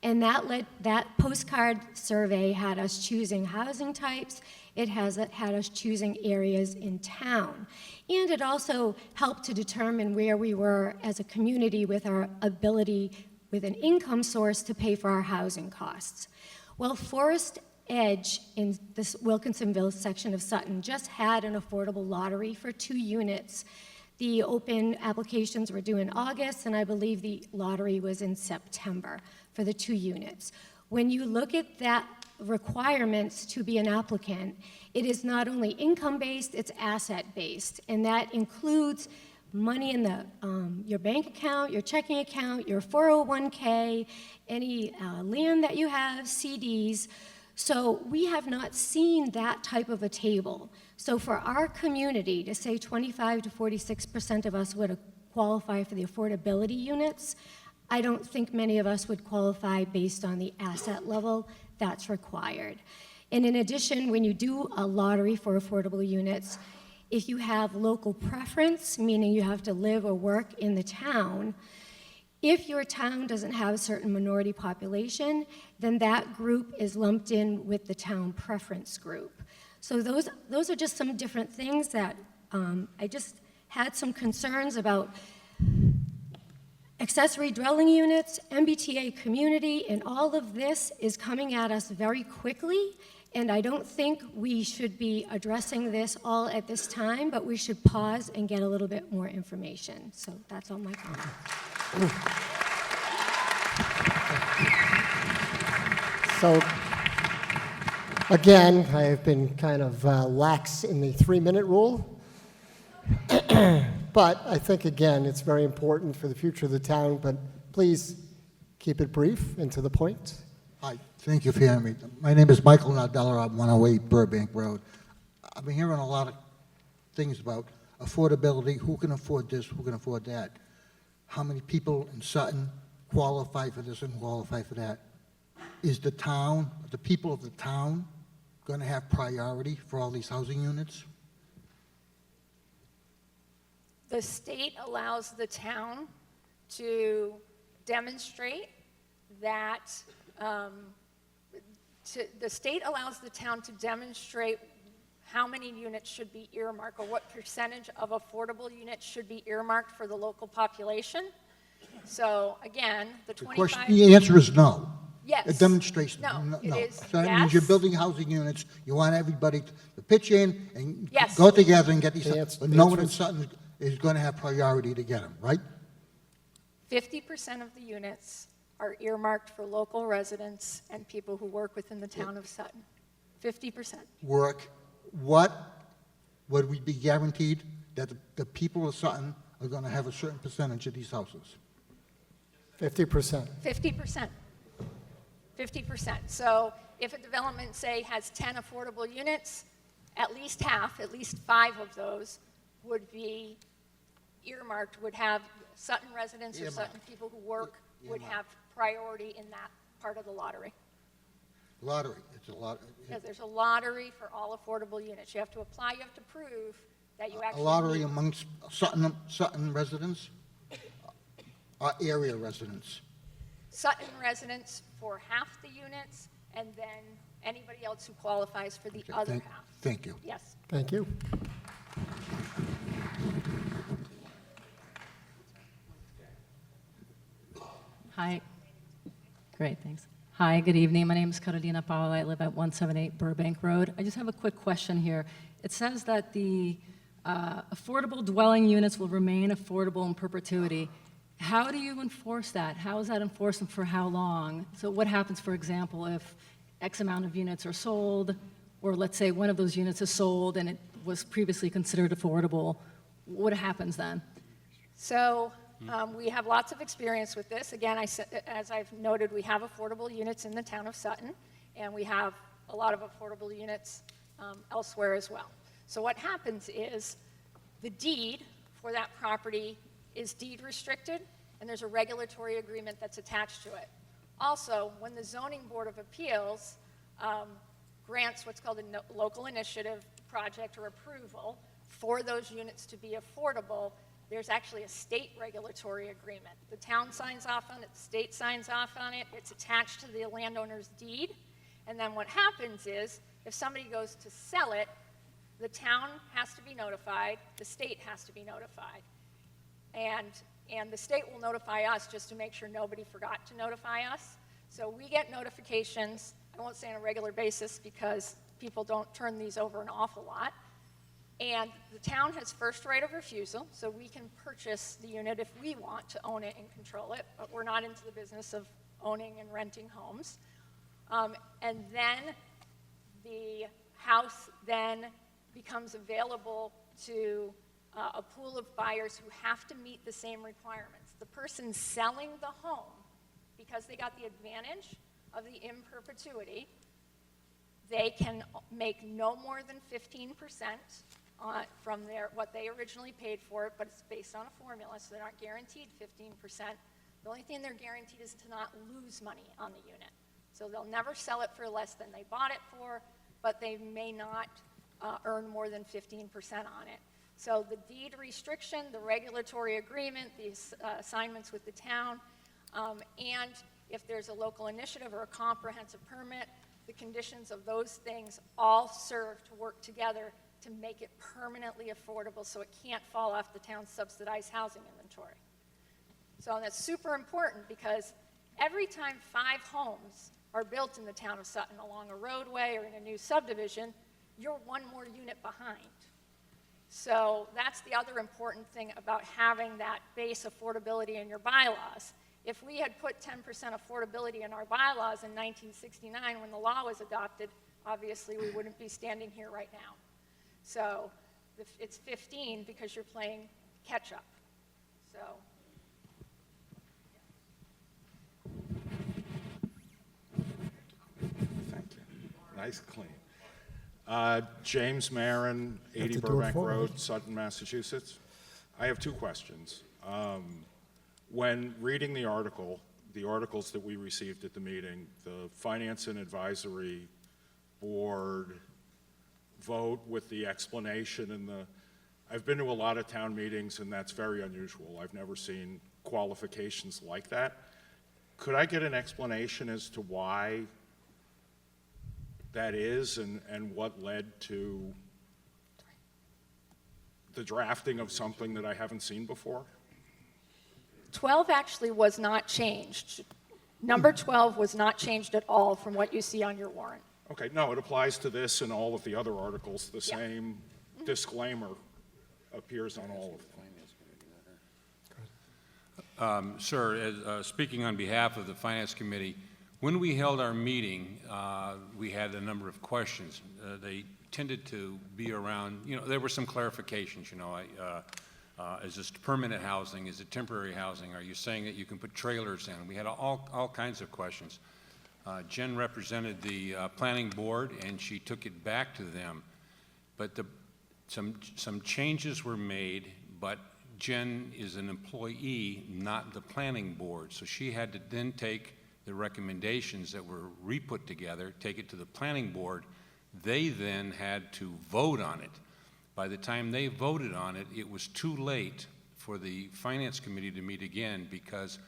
And that postcard survey had us choosing housing types, it had us choosing areas in town. And it also helped to determine where we were as a community with our ability, with an income source, to pay for our housing costs. Well, Forest Edge in this Wilkinsonville section of Sutton just had an affordable lottery for 2 units. The open applications were due in August, and I believe the lottery was in September for the 2 units. When you look at that requirements to be an applicant, it is not only income-based, it's asset-based, and that includes money in the your bank account, your checking account, your 401k, any land that you have, CDs. So we have not seen that type of a table. So for our community to say 25 to 46% of us would qualify for the affordability units, I don't think many of us would qualify based on the asset level that's required. And in addition, when you do a lottery for affordable units, if you have local preference, meaning you have to live or work in the town, if your town doesn't have a certain minority population, then that group is lumped in with the town preference group. So those are just some different things that I just had some concerns about. Accessory dwelling units, MBTA community, and all of this is coming at us very quickly, and I don't think we should be addressing this all at this time, but we should pause and get a little bit more information. So that's all my comments. So, again, I have been kind of lax in the 3-minute rule. But I think, again, it's very important for the future of the town, but please keep it brief and to the point. Hi, thank you for hearing me. My name is Michael Nadella, I'm 108 Burbank Road. I've been hearing a lot of things about affordability, who can afford this, who can afford that. How many people in Sutton qualify for this and qualify for that? Is the town, the people of the town, going to have priority for all these housing units? The state allows the town to demonstrate that, the state allows the town to demonstrate how many units should be earmarked or what percentage of affordable units should be earmarked for the local population. So again, The answer is no. Yes. A demonstration. No, it is So that means yes. you're building housing units, you want everybody to pitch in and Yes. go together and get these, but no one in answer Sutton is going to have priority to get them, right? 50% of the units are earmarked for local residents and people who work within the town of Sutton. 50%. Work, what would we be guaranteed that the people of Sutton are going to have a certain percentage of these houses? 50%. 50%. 50%. So if a development, say, has 10 affordable units, at least half, at least 5 of those would be earmarked, would have Sutton residents or Sutton people who work would have priority in that part of the lottery. Lottery, it's a lot. Because there's a lottery for all affordable units. You have to apply, you have to prove that you actually A lottery need- amongst Sutton residents, area residents. Sutton residents for half the units, and then anybody else who qualifies for the other half. Thank you. Yes. Thank you. Hi. Great, thanks. Hi, good evening. My name is Carolina Paola. I live at 178 Burbank Road. I just have a quick question here. It says that the affordable dwelling units will remain affordable in perpetuity. How do you enforce that? How is that enforced and for how long? So what happens, for example, if X amount of units are sold, or let's say one of those units is sold and it was previously considered affordable, what happens then? So We have lots of experience with this. Again, as I've noted, we have affordable units in the town of Sutton, and we have a lot of affordable units elsewhere as well. So what happens is the deed for that property is deed restricted, and there's a regulatory agreement that's attached to it. Also, when the Zoning Board of Appeals grants what's called a local initiative project or approval for those units to be affordable, there's actually a state regulatory agreement. The town signs off on it, the state signs off on it, it's attached to the landowner's deed, and then what happens is, if somebody goes to sell it, the town has to be notified, the state has to be notified. And the state will notify us just to make sure nobody forgot to notify us. So we get notifications, I won't say on a regular basis because people don't turn these over an awful lot. And the town has first right of refusal, so we can purchase the unit if we want to own it and control it, but we're not into the business of owning and renting homes. And then the house then becomes available to a pool of buyers who have to meet the same requirements. The person selling the home, because they got the advantage of the in perpetuity, they can make no more than 15% from what they originally paid for it, but it's based on a formula, so they're not guaranteed 15%. The only thing they're guaranteed is to not lose money on the unit. So they'll never sell it for less than they bought it for, but they may not earn more than 15% on it. So the deed restriction, the regulatory agreement, the assignments with the town, and if there's a local initiative or a comprehensive permit, the conditions of those things all serve to work together to make it permanently affordable so it can't fall off the town's subsidized housing inventory. So that's super important because every time 5 homes are built in the town of Sutton along a roadway or in a new subdivision, you're one more unit behind. So that's the other important thing about having that base affordability in your bylaws. If we had put 10% affordability in our bylaws in 1969 when the law was adopted, obviously we wouldn't be standing here right now. So it's 15 because you're playing catch up. So. Thank you. Nice, clean. James Marin, You have 80 to do it Burbank forward. Road, Sutton, Massachusetts. I have 2 questions. When reading the articles that we received at the meeting, the Finance and Advisory Board vote with the explanation and I've been to a lot of town meetings and that's very unusual. I've never seen qualifications like that. Could I get an explanation as to why that is and what led to the drafting of something that I haven't seen before? 12 actually was not changed. Number 12 was not changed at all from what you see on your warrant. Okay, no, it applies to this and all of the other articles. The same disclaimer appears on all of them. Sir, speaking on behalf of the Finance Committee, when we held our meeting, we had a number of questions. They tended to be around, there were some clarifications, is this permanent housing? Is it temporary housing? Are you saying that you can put trailers in? We had all kinds of questions. Jen represented the planning board, and she took it back to them. But some changes were made, but Jen is an employee, not the planning board. So she had to then take the recommendations that were re-put together, take it to the planning board. They then had to vote on it. By the time they voted on it, it was too late for the Finance Committee to meet again because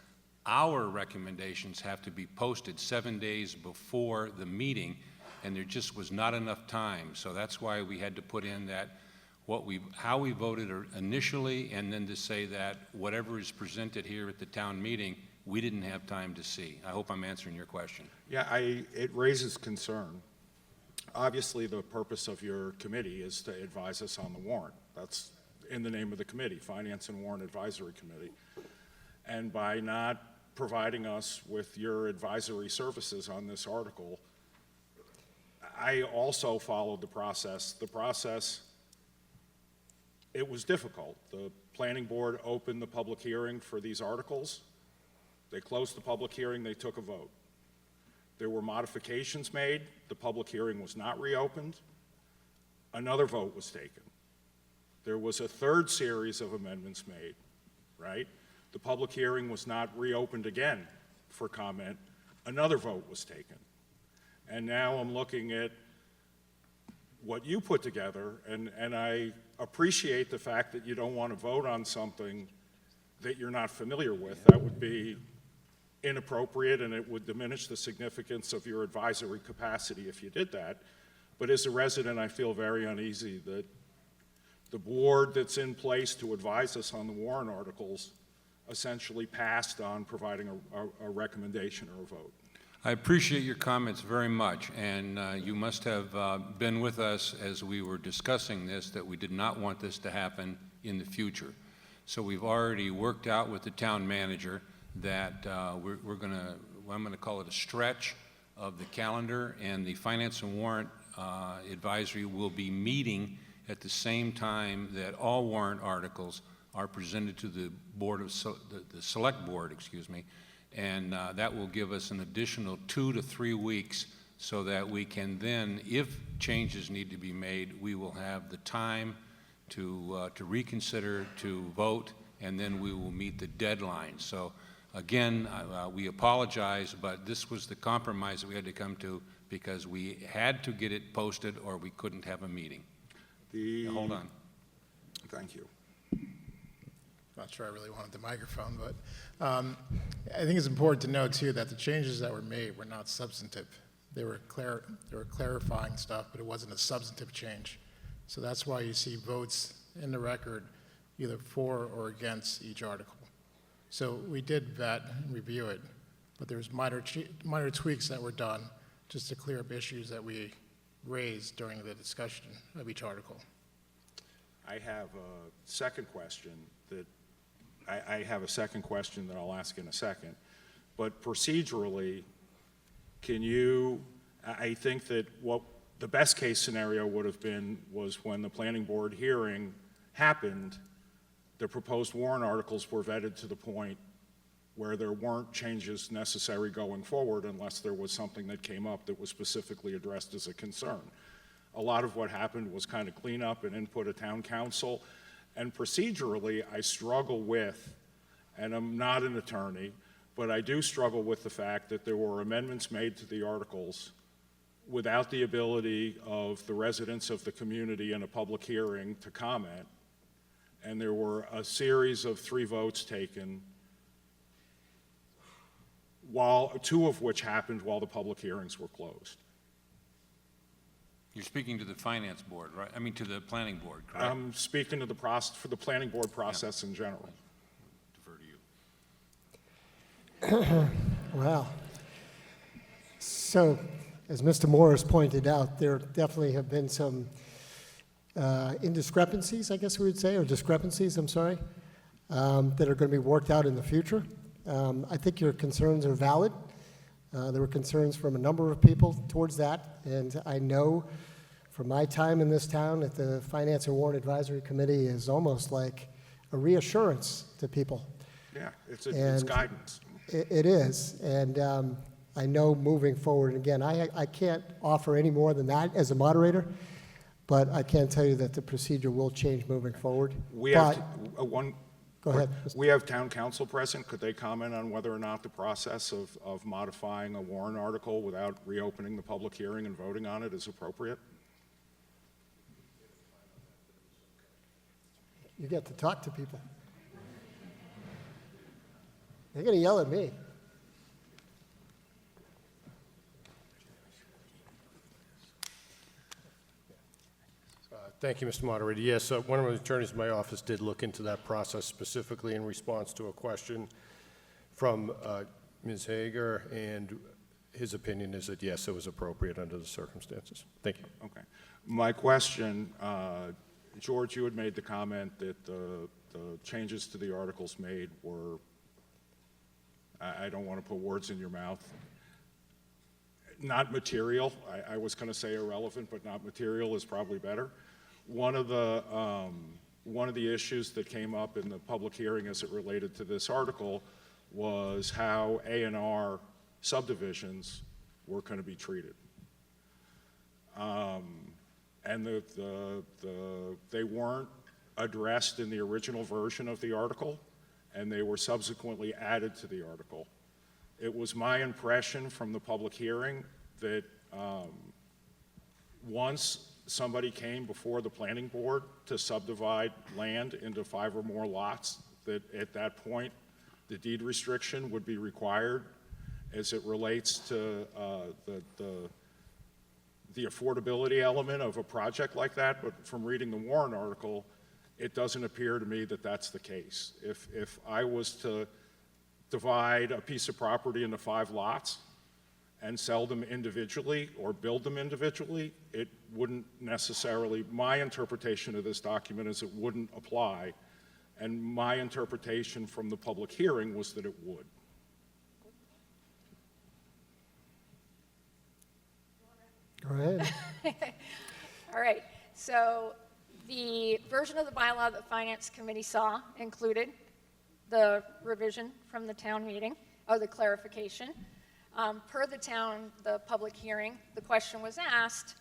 our recommendations have to be posted 7 days before the meeting, and there just was not enough time. So that's why we had to put in that how we voted initially, and then to say that whatever is presented here at the town meeting, we didn't have time to see. I hope I'm answering your question. Yeah, it raises concern. Obviously, the purpose of your committee is to advise us on the warrant. That's in the name of the committee, Finance and Warrant Advisory Committee. And by not providing us with your advisory services on this article, I also followed the process. The process, it was difficult. The planning board opened the public hearing for these articles. They closed the public hearing, they took a vote. There were modifications made, the public hearing was not reopened, another vote was taken. There was a third series of amendments made, right? The public hearing was not reopened again for comment, another vote was taken. And now I'm looking at what you put together, and I appreciate the fact that you don't want to vote on something that you're not familiar with. That would be inappropriate, and it would diminish the significance of your advisory capacity if you did that. But as a resident, I feel very uneasy that the board that's in place to advise us on the warrant articles essentially passed on providing a recommendation or a vote. I appreciate your comments very much, and you must have been with us as we were discussing this, that we did not want this to happen in the future. So we've already worked out with the town manager that I'm going to call it a stretch of the calendar, and the Finance and Warrant Advisory will be meeting at the same time that all warrant articles are presented to the board of the select board, excuse me, and that will give us an additional 2 to 3 weeks so that we can then, if changes need to be made, we will have the time to reconsider, to vote, and then we will meet the deadline. So again, we apologize, but this was the compromise that we had to come to because we had to get it posted or we couldn't have a meeting. Hold on. Thank you. Not sure I really wanted the microphone, but I think it's important to note too that the changes that were made were not substantive. They were clarifying stuff, but it wasn't a substantive change. So that's why you see votes in the record either for or against each article. So we did vet and review it, but there's minor tweaks that were done just to clear up issues that we raised during the discussion of each article. I have a second question that I'll ask in a second. But procedurally, I think that what the best case scenario would have been was when the planning board hearing happened, the proposed warrant articles were vetted to the point where there weren't changes necessary going forward unless there was something that came up that was specifically addressed as a concern. A lot of what happened was kind of cleanup and input of town council. And procedurally, I struggle with, and I'm not an attorney, but I do struggle with the fact that there were amendments made to the articles without the ability of the residents of the community in a public hearing to comment. And there were a series of 3 votes taken, while 2 of which happened while the public hearings were closed. You're speaking to the finance board, right? I mean, to the planning board, correct? I'm speaking to the for the planning board process in general. Defer to you. Wow. So, as Mr. Morris pointed out, there definitely have been some indiscrepancies, I guess we would say, or discrepancies, I'm sorry, that are going to be worked out in the future. I think your concerns are valid. There were concerns from a number of people towards that, and I know from my time in this town that the Finance and Warrant Advisory Committee is almost like a reassurance to people. Yeah, it's guidance. It is, and I know moving forward, again, I can't offer any more than that as a moderator, but I can tell you that the procedure will change moving forward. We have Go ahead. We have town council present. Could they comment on whether or not the process of modifying a warrant article without reopening the public hearing and voting on it is appropriate? You get to talk to people. They're going to yell at me. Thank you, Mr. Moderator. Yes, one of the attorneys in my office did look into that process specifically in response to a question from Ms. Hager, and his opinion is that, yes, it was appropriate under the circumstances. Thank you. Okay. My question, George, you had made the comment that the changes to the articles made were, I don't want to put words in your mouth, not material. I was going to say irrelevant, but not material is probably better. One of the one of the issues that came up in the public hearing as it related to this article was how A&R subdivisions were going to be treated. And they weren't addressed in the original version of the article, and they were subsequently added to the article. It was my impression from the public hearing that once somebody came before the planning board to subdivide land into 5 or more lots, that at that point, the deed restriction would be required as it relates to the affordability element of a project like that. But from reading the Warren article, it doesn't appear to me that that's the case. If I was to divide a piece of property into 5 lots and sell them individually or build them individually, it wouldn't necessarily, my interpretation of this document is it wouldn't apply, and my interpretation from the public hearing was that it would. Go ahead. All right, so the version of the bylaw that Finance Committee saw included the revision from the town meeting, or the clarification. Per the public hearing, the question was asked,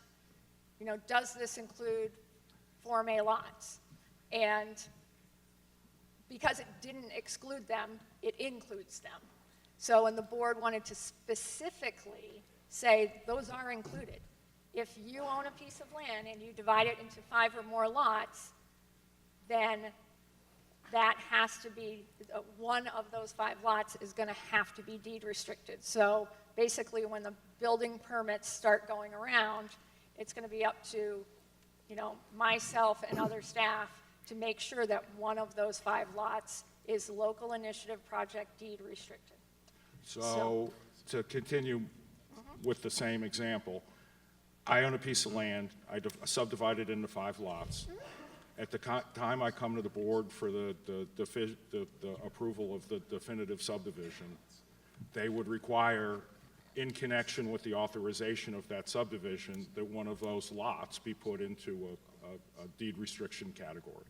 does this include Form A lots? And because it didn't exclude them, it includes them. So when the board wanted to specifically say those are included, if you own a piece of land and you divide it into 5 or more lots, then that has to be, one of those 5 lots is going to have to be deed restricted. So basically, when the building permits start going around, it's going to be up to, myself and other staff to make sure that one of those 5 lots is local initiative project deed restricted. So to continue with the same example, I own a piece of land, I subdivide it into 5 lots. At the time I come to the board for the approval of the definitive subdivision, they would require, in connection with the authorization of that subdivision, that one of those lots be put into a deed restriction category.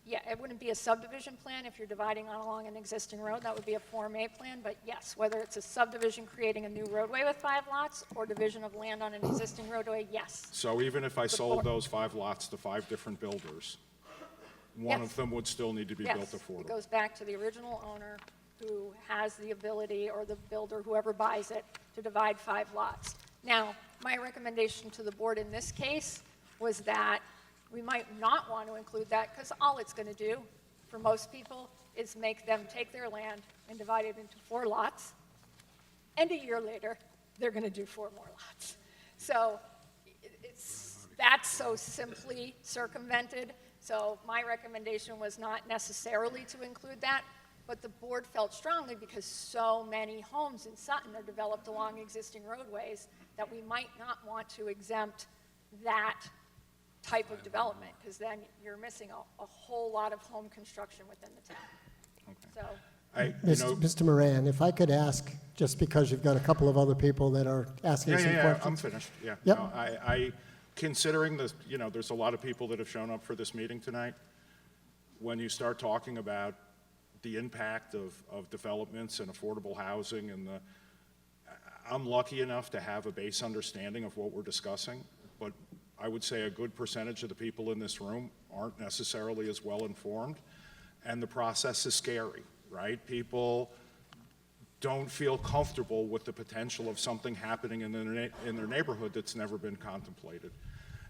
Yeah, it wouldn't be a subdivision plan if you're dividing along an existing road. That would be a Form A plan, but yes, whether it's a subdivision creating a new roadway with 5 lots or division of land on an existing roadway, yes. So even if I sold those 5 lots to 5 different builders, one of them would still need to be built affordable? It goes back to the original owner who has the ability, or the builder, whoever buys it, to divide 5 lots. Now, my recommendation to the board in this case was that we might not want to include that, because all it's going to do for most people is make them take their land and divide it into 4 lots, and a year later, they're going to do 4 more lots. So that's so simply circumvented. So my recommendation was not necessarily to include that, but the board felt strongly, because so many homes in Sutton are developed along existing roadways, that we might not want to exempt that type of development, because then you're missing a whole lot of home construction within the town. So, Mr. Moran, if I could ask, just because you've got a couple of other people that are asking some questions. I'm finished, yeah. Yep. No, considering this, there's a lot of people that have shown up for this meeting tonight, when you start talking about the impact of developments and affordable housing, and I'm lucky enough to have a base understanding of what we're discussing, but I would say a good percentage of the people in this room aren't necessarily as well informed, and the process is scary, right? People don't feel comfortable with the potential of something happening in their neighborhood that's never been contemplated.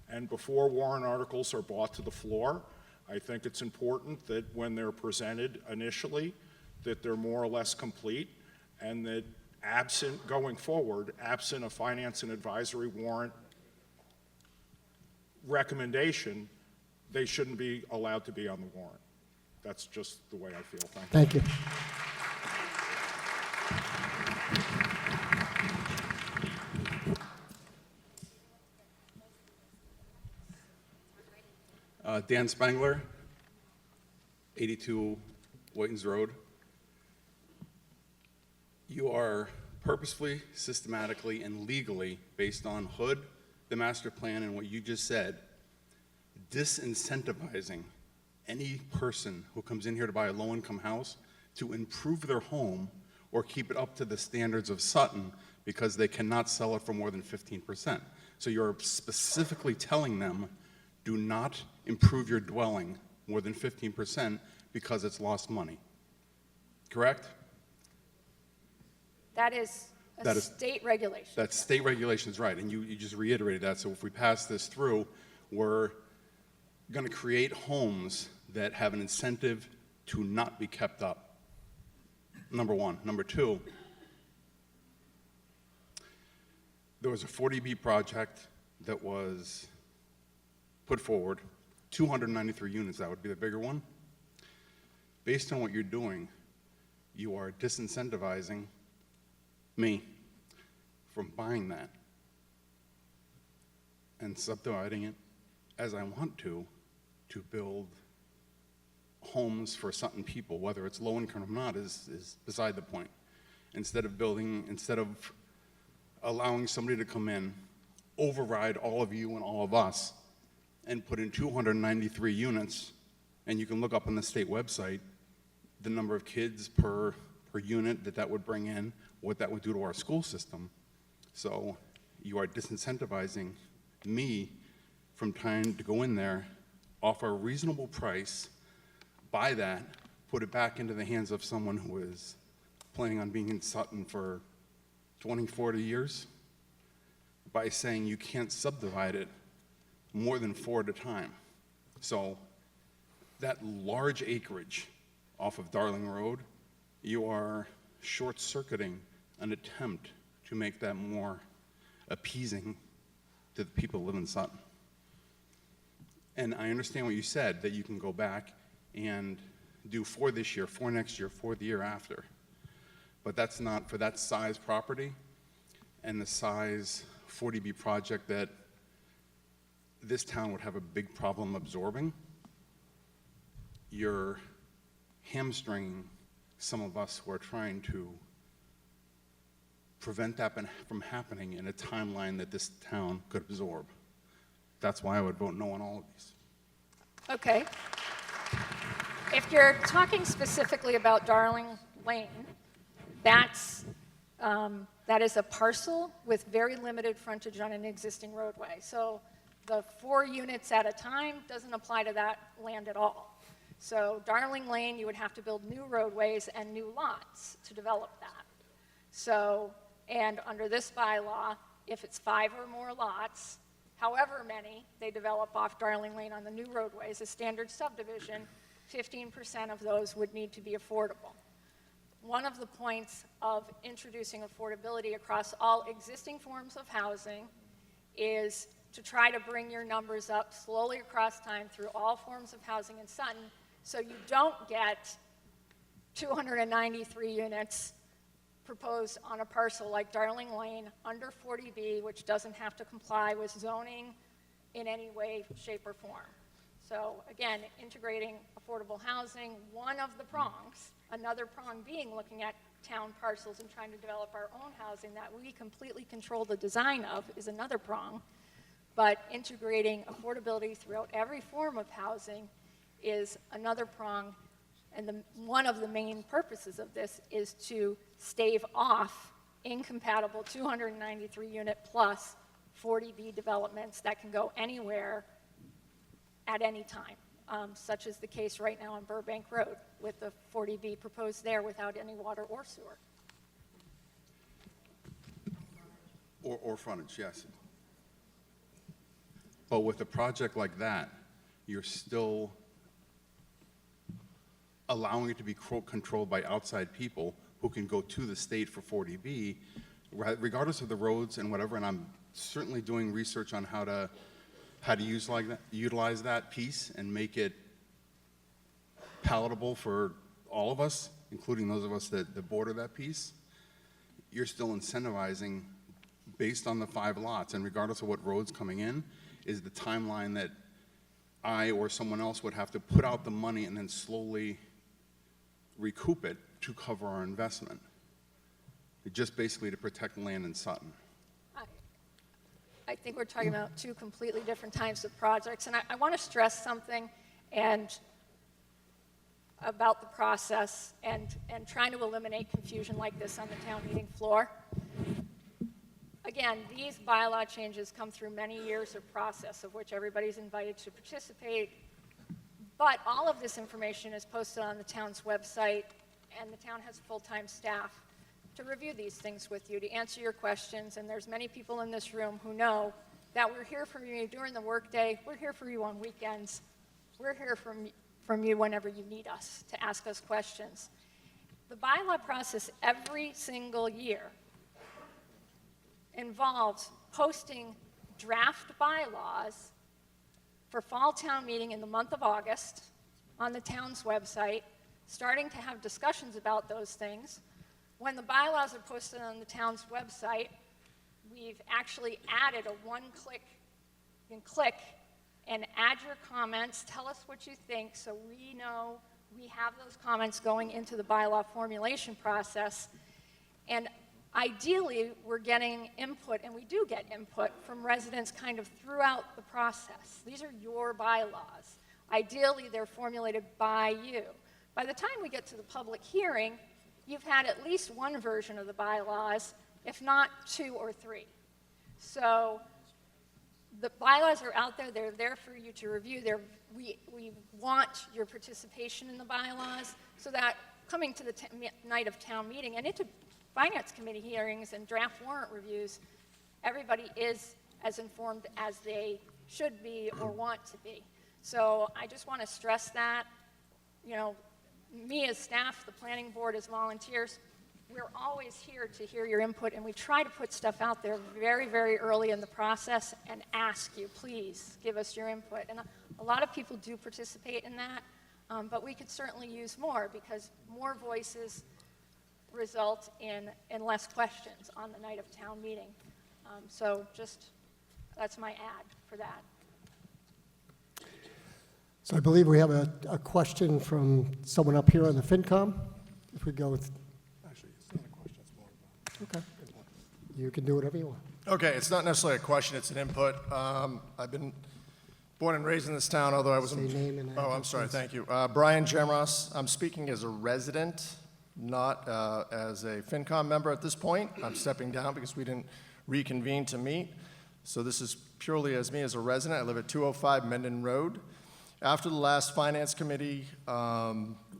And before warrant articles are brought to the floor, I think it's important that when they're presented initially, that they're more or less complete, and that going forward, absent a finance and advisory warrant recommendation, they shouldn't be allowed to be on the warrant. That's just the way I feel. Thank you. Dan Spangler, 82 Whitens Road. You are purposefully, systematically, and legally, based on Hood, the master plan, and what you just said, disincentivizing any person who comes in here to buy a low-income house to improve their home or keep it up to the standards of Sutton because they cannot sell it for more than 15%. So you're specifically telling them, do not improve your dwelling more than 15% because it's lost money. Correct? That is a state regulation. That's state regulations, right, and you just reiterated that. So if we pass this through, we're going to create homes that have an incentive to not be kept up. Number one. Number two, there was a 40B project that was put forward, 293 units, that would be the bigger one. Based on what you're doing, you are disincentivizing me from buying that and subdividing it as I want to build homes for Sutton people, whether it's low income or not is beside the point. Instead of allowing somebody to come in, override all of you and all of us, and put in 293 units, and you can look up on the state website the number of kids per unit that would bring in, what that would do to our school system. So you are disincentivizing me from trying to go in there, offer a reasonable price, buy that, put it back into the hands of someone who is planning on being in Sutton for 20, 40 years, by saying you can't subdivide it more than 4 at a time. So that large acreage off of Darling Road, you are short-circuiting an attempt to make that more appeasing to the people who live in Sutton. And I understand what you said, that you can go back and do 4 this year, 4 next year, 4 the year after. But that's not for that size property and the size 40B project that this town would have a big problem absorbing. You're hamstringing some of us who are trying to prevent that from happening in a timeline that this town could absorb. That's why I would vote no on all of these. Okay. If you're talking specifically about Darling Lane, that is a parcel with very limited frontage on an existing roadway. So the 4 units at a time doesn't apply to that land at all. So Darling Lane, you would have to build new roadways and new lots to develop that. So, and under this bylaw, if it's 5 or more lots, however many they develop off Darling Lane on the new roadways, a standard subdivision, 15% of those would need to be affordable. One of the points of introducing affordability across all existing forms of housing is to try to bring your numbers up slowly across time through all forms of housing in Sutton, so you don't get 293 units proposed on a parcel like Darling Lane under 40B, which doesn't have to comply with zoning in any way, shape, or form. So again, integrating affordable housing, one of the prongs, another prong being looking at town parcels and trying to develop our own housing that we completely control the design of is another prong. But integrating affordability throughout every form of housing is another prong. And one of the main purposes of this is to stave off incompatible 293 unit plus 40B developments that can go anywhere at any time, such as the case right now on Burbank Road with the 40B proposed there without any water or sewer. Or frontage, yes. But with a project like that, you're still allowing it to be controlled by outside people who can go to the state for 40B, regardless of the roads and whatever, and I'm certainly doing research on how to utilize that piece and make it palatable for all of us, including those of us that border that piece. You're still incentivizing based on the 5 lots, and regardless of what road's coming in, is the timeline that I or someone else would have to put out the money and then slowly recoup it to cover our investment, just basically to protect land in Sutton. I think we're talking about 2 completely different types of projects, and I want to stress something, and about the process and trying to eliminate confusion like this on the town meeting floor. Again, these bylaw changes come through many years of process of which everybody's invited to participate, but all of this information is posted on the town's website, and the town has full-time staff to review these things with you, to answer your questions, and there's many people in this room who know that we're here for you during the workday, we're here for you on weekends, we're here from you whenever you need us to ask us questions. The bylaw process every single year involves posting draft bylaws for fall town meeting in the month of August on the town's website, starting to have discussions about those things. When the bylaws are posted on the town's website, we've actually added a one-click, you can click and add your comments, tell us what you think, so we know we have those comments going into the bylaw formulation process. And ideally, we're getting input, and we do get input from residents kind of throughout the process. These are your bylaws. Ideally, they're formulated by you. By the time we get to the public hearing, you've had at least one version of the bylaws, if not 2 or 3. So the bylaws are out there. They're there for you to review. We want your participation in the bylaws so that coming to the night of town meeting and into Finance Committee hearings and draft warrant reviews, everybody is as informed as they should be or want to be. So I just want to stress that, you know, me as staff, the planning board as volunteers, we're always here to hear your input, and we try to put stuff out there very, very early in the process and ask you, please give us your input. And a lot of people do participate in that, but we could certainly use more because more voices result in less questions on the night of town meeting. So just, that's my ad for that. So I believe we have a question from someone up here on the FinCom. If we go with, Actually, it's not a question, it's more okay, you can do whatever you want. Okay, it's not necessarily a question, it's an input. I've been born and raised in this town, although I was Say name and Oh, I'm address, sorry, please. thank you. Brian Jamros, I'm speaking as a resident, not as a FinCom member at this point. I'm stepping down because we didn't reconvene to meet. So this is purely as me as a resident. I live at 205 Menden Road. After the last Finance Committee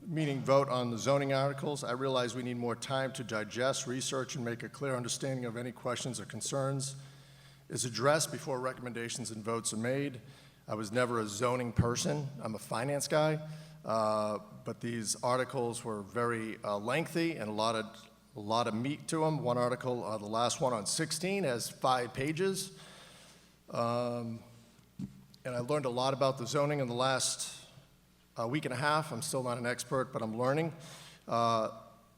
meeting vote on the zoning articles, I realized we need more time to digest, research, and make a clear understanding of any questions or concerns is addressed before recommendations and votes are made. I was never a zoning person. I'm a finance guy. But these articles were very lengthy and a lot of meat to them. One article, the last one on 16, has 5 pages. And I learned a lot about the zoning in the last week and a half. I'm still not an expert, but I'm learning.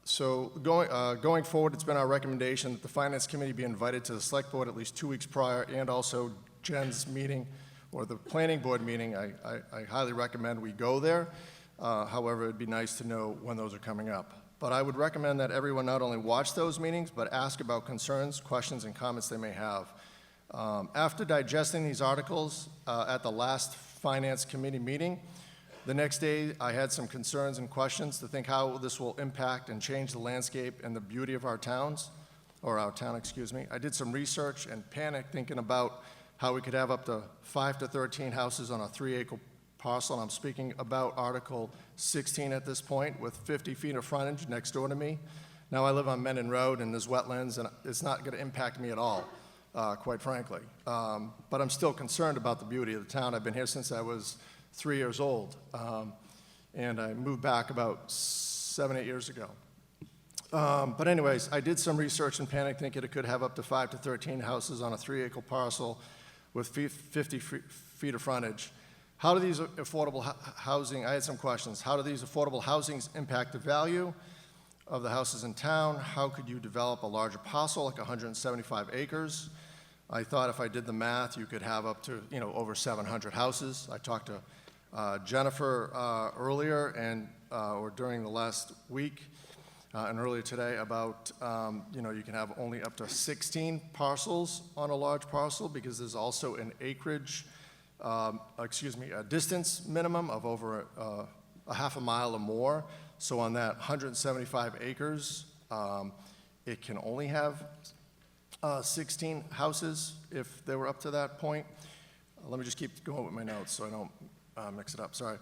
So going forward, it's been our recommendation that the Finance Committee be invited to the Select Board at least 2 weeks prior, and also Jen's meeting or the Planning Board meeting. I highly recommend we go there. However, it'd be nice to know when those are coming up. But I would recommend that everyone not only watch those meetings, but ask about concerns, questions, and comments they may have. After digesting these articles at the last Finance Committee meeting, the next day I had some concerns and questions to think how this will impact and change the landscape and the beauty of our towns, or our town, excuse me. I did some research and panicked thinking about how we could have up to 5 to 13 houses on a 3-acre parcel. And I'm speaking about Article 16 at this point, with 50 feet of frontage next door to me. Now I live on Menden Road and there's wetlands, and it's not going to impact me at all. Quite frankly. But I'm still concerned about the beauty of the town. I've been here since I was 3 years old, and I moved back about 7, 8 years ago. But anyways, I did some research and panicked thinking it could have up to 5 to 13 houses on a 3-acre parcel with 50 feet of frontage. How do these affordable housing, I had some questions. How do these affordable housings impact the value of the houses in town? How could you develop a larger parcel, like 175 acres? I thought if I did the math, you could have up to, over 700 houses. I talked to Jennifer earlier or during the last week and earlier today about, you can have only up to 16 parcels on a large parcel because there's also an acreage, a distance minimum of over a half a mile or more. So on that 175 acres, it can only have 16 houses if they were up to that point. Let me just keep going with my notes so I don't mix it up, sorry.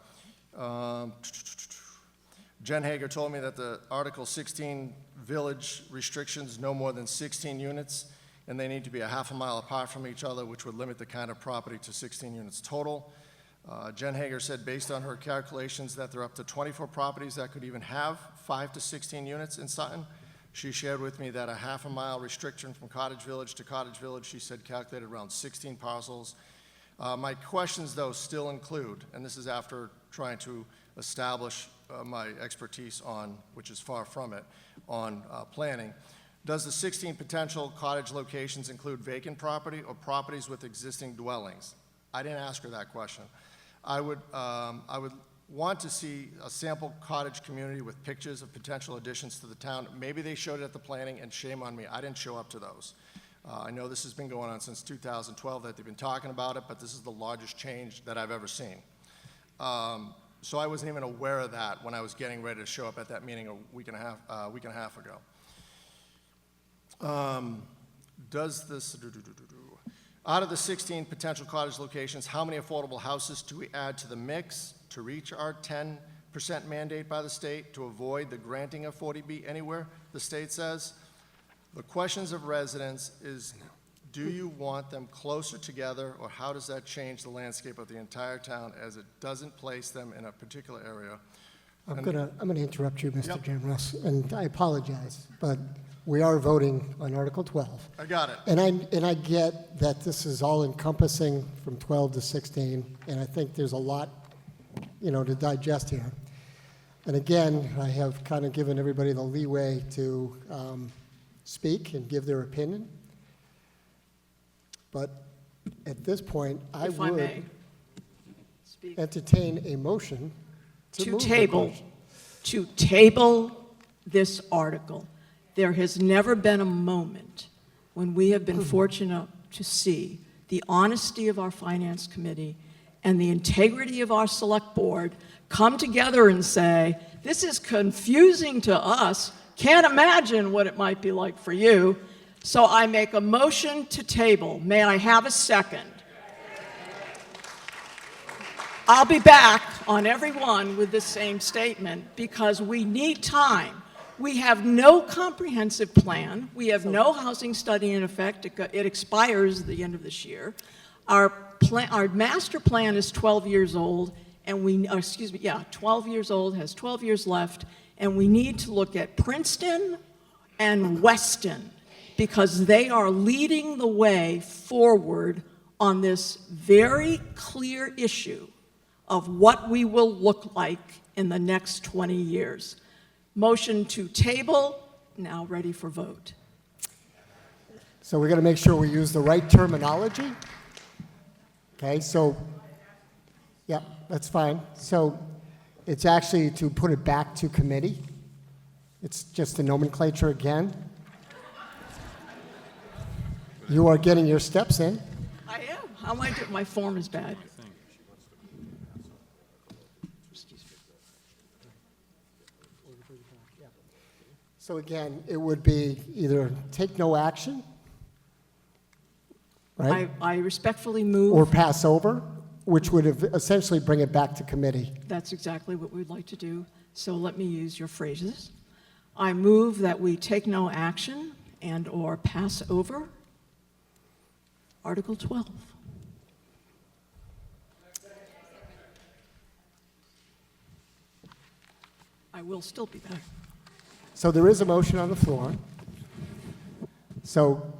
Jen Hager told me that the Article 16 village restrictions no more than 16 units, and they need to be a half a mile apart from each other, which would limit the kind of property to 16 units total. Jen Hager said based on her calculations that there are up to 24 properties that could even have 5 to 16 units in Sutton. She shared with me that a half a mile restriction from Cottage Village to Cottage Village, she said calculated around 16 parcels. My questions, though, still include, and this is after trying to establish my expertise on, which is far from it, on planning. Does the 16 potential cottage locations include vacant property or properties with existing dwellings? I didn't ask her that question. I would want to see a sample cottage community with pictures of potential additions to the town. Maybe they showed it at the planning, and shame on me, I didn't show up to those. I know this has been going on since 2012 that they've been talking about it, but this is the largest change that I've ever seen. So I wasn't even aware of that when I was getting ready to show up at that meeting a week and a half ago. Out of the 16 potential cottage locations, how many affordable houses do we add to the mix to reach our 10% mandate by the state to avoid the granting of 40B anywhere, the state says? The questions of residents is, do you want them closer together, or how does that change the landscape of the entire town as it doesn't place them in a particular area? I'm gonna interrupt you, Mr. Yep. Jim Russ, and I apologize, but we are voting on Article 12. I got it. And I get that this is all encompassing from 12 to 16, and I think there's a lot, to digest here. And again, I have kind of given everybody the leeway to speak and give their opinion. But at this point, I If I would may speak. entertain a motion to move the question. To table this article. There has never been a moment when we have been fortunate to see the honesty of our finance committee and the integrity of our select board come together and say, this is confusing to us, can't imagine what it might be like for you, so I make a motion to table. May I have a second? I'll be back on every one with the same statement because we need time. We have no comprehensive plan. We have no housing study in effect. It expires at the end of this year. Our master plan is 12 years old, and 12 years old, has 12 years left, and we need to look at Princeton and Weston because they are leading the way forward on this very clear issue of what we will look like in the next 20 years. Motion to table, now ready for vote. So we're going to make sure we use the right terminology. Okay, so, yeah, that's fine. So it's actually to put it back to committee. It's just the nomenclature again. You are getting your steps in. I am. How am I doing? My form is bad. So again, it would be either take no action, right? I respectfully move. Or pass over, which would essentially bring it back to committee. That's exactly what we'd like to do. So let me use your phrases. I move that we take no action and/or pass over Article 12. I will still be back. So there is a motion on the floor. So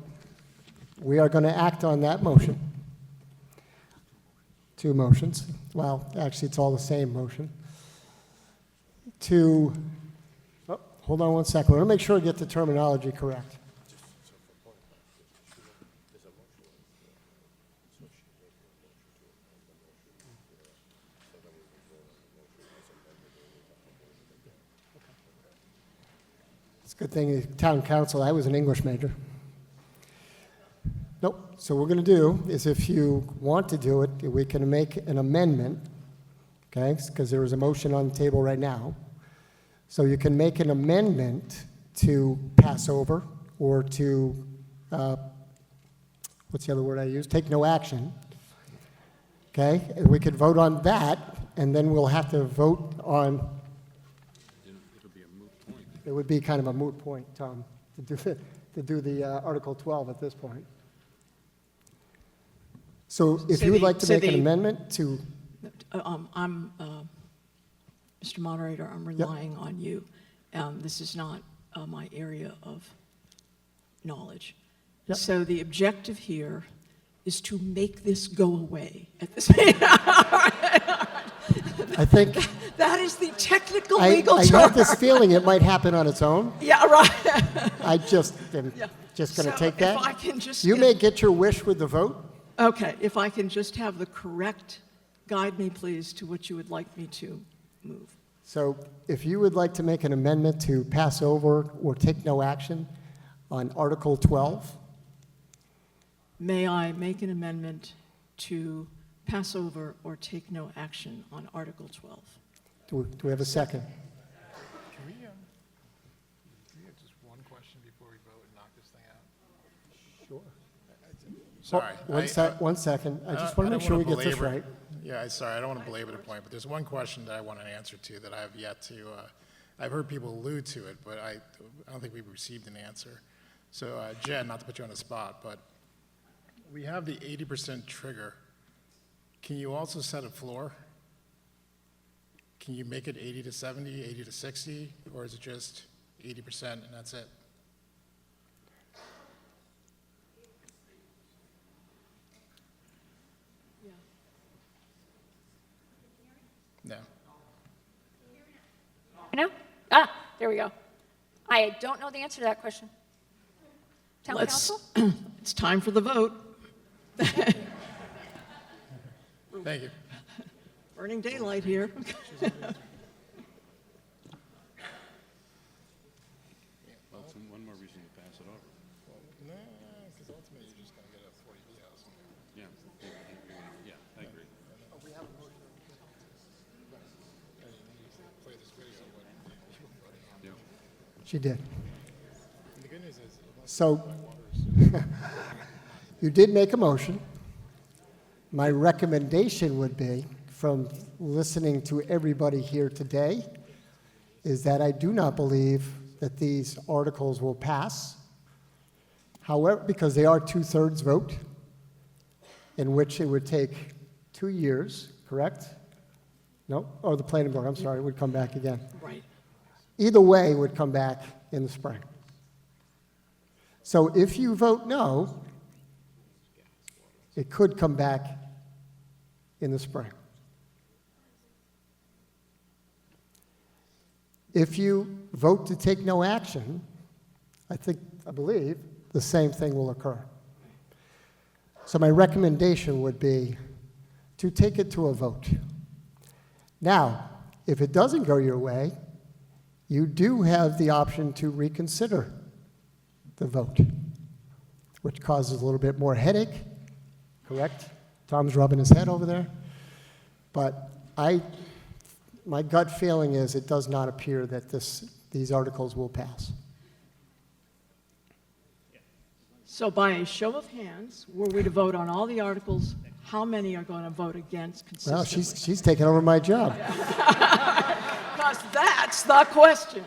we are going to act on that motion. Two motions. Well, actually, it's all the same motion. Hold on one second. I want to make sure I get the terminology correct. It's a good thing, town council, I was an English major. Nope. So what we're going to do is if you want to do it, we can make an amendment okay? Because there is a motion on the table right now. So you can make an amendment to pass over or to, what's the other word I use? Take no action. Okay? And we could vote on that, and then we'll have to vote on. It'll be a moot point. It would be kind of a moot point, Tom, to do the Article 12 at this point. So if you would like to make an amendment to. Mr. Moderator, I'm relying on you. This is not my area of knowledge. Yep. So the objective here is to make this go away at this meeting. I think. That is the technical legal term. I have this feeling it might happen on its own. Yeah, right. I just am just going to take that. If I can just you may get your wish with the vote. Okay, if I can just have the correct, guide me please to what you would like me to move. So if you would like to make an amendment to pass over or take no action on Article 12. May I make an amendment to pass over or take no action on Article 12? Do we have a second? Can we have just one question before we vote and knock this thing out? Sure. Sorry. One second. I just want to make sure we get this right. Yeah, sorry, I don't want to belabor the point, but there's one question that I want an answer to that I have yet to, I've heard people allude to it, but I don't think we've received an answer. So, Jen, not to put you on the spot, but we have the 80% trigger. Can you also set a floor? Can you make it 80 to 70, 80 to 60, or is it just 80% and that's it? No. No? There we go. I don't know the answer to that question. Town council? It's time for the vote. Thank you. Burning daylight here. Well, it's one more reason to pass it over. No, because ultimately you're just going to get a 40B house. Yeah, I agree. She did. And the good news is, So you did make a motion. My recommendation would be, from listening to everybody here today, is that I do not believe that these articles will pass. However, because they are 2/3 vote, in which it would take 2 years, correct? No? Oh, the planning board, I'm sorry, would come back again. Right. Either way, it would come back in the spring. So if you vote no, it could come back in the spring. If you vote to take no action, I believe, the same thing will occur. So my recommendation would be to take it to a vote. Now, if it doesn't go your way, you do have the option to reconsider the vote, which causes a little bit more headache, correct? Tom's rubbing his head over there. But my gut feeling is it does not appear that these articles will pass. So by a show of hands, were we to vote on all the articles, how many are going to vote against consistently? Well, she's taking over my job. Because that's the question.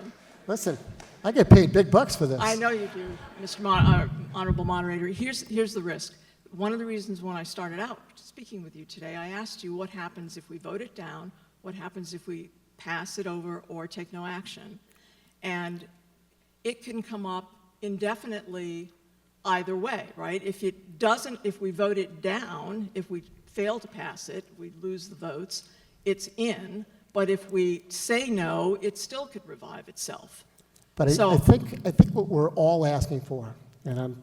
Listen, I get paid big bucks for this. I know you do, Mr. Honorable Moderator. Here's the risk. One of the reasons when I started out speaking with you today, I asked you what happens if we vote it down, what happens if we pass it over or take no action. And it can come up indefinitely either way, right? If we vote it down, if we fail to pass it, we lose the votes, it's in. But if we say no, it still could revive itself. But I think what we're all asking for, and I'm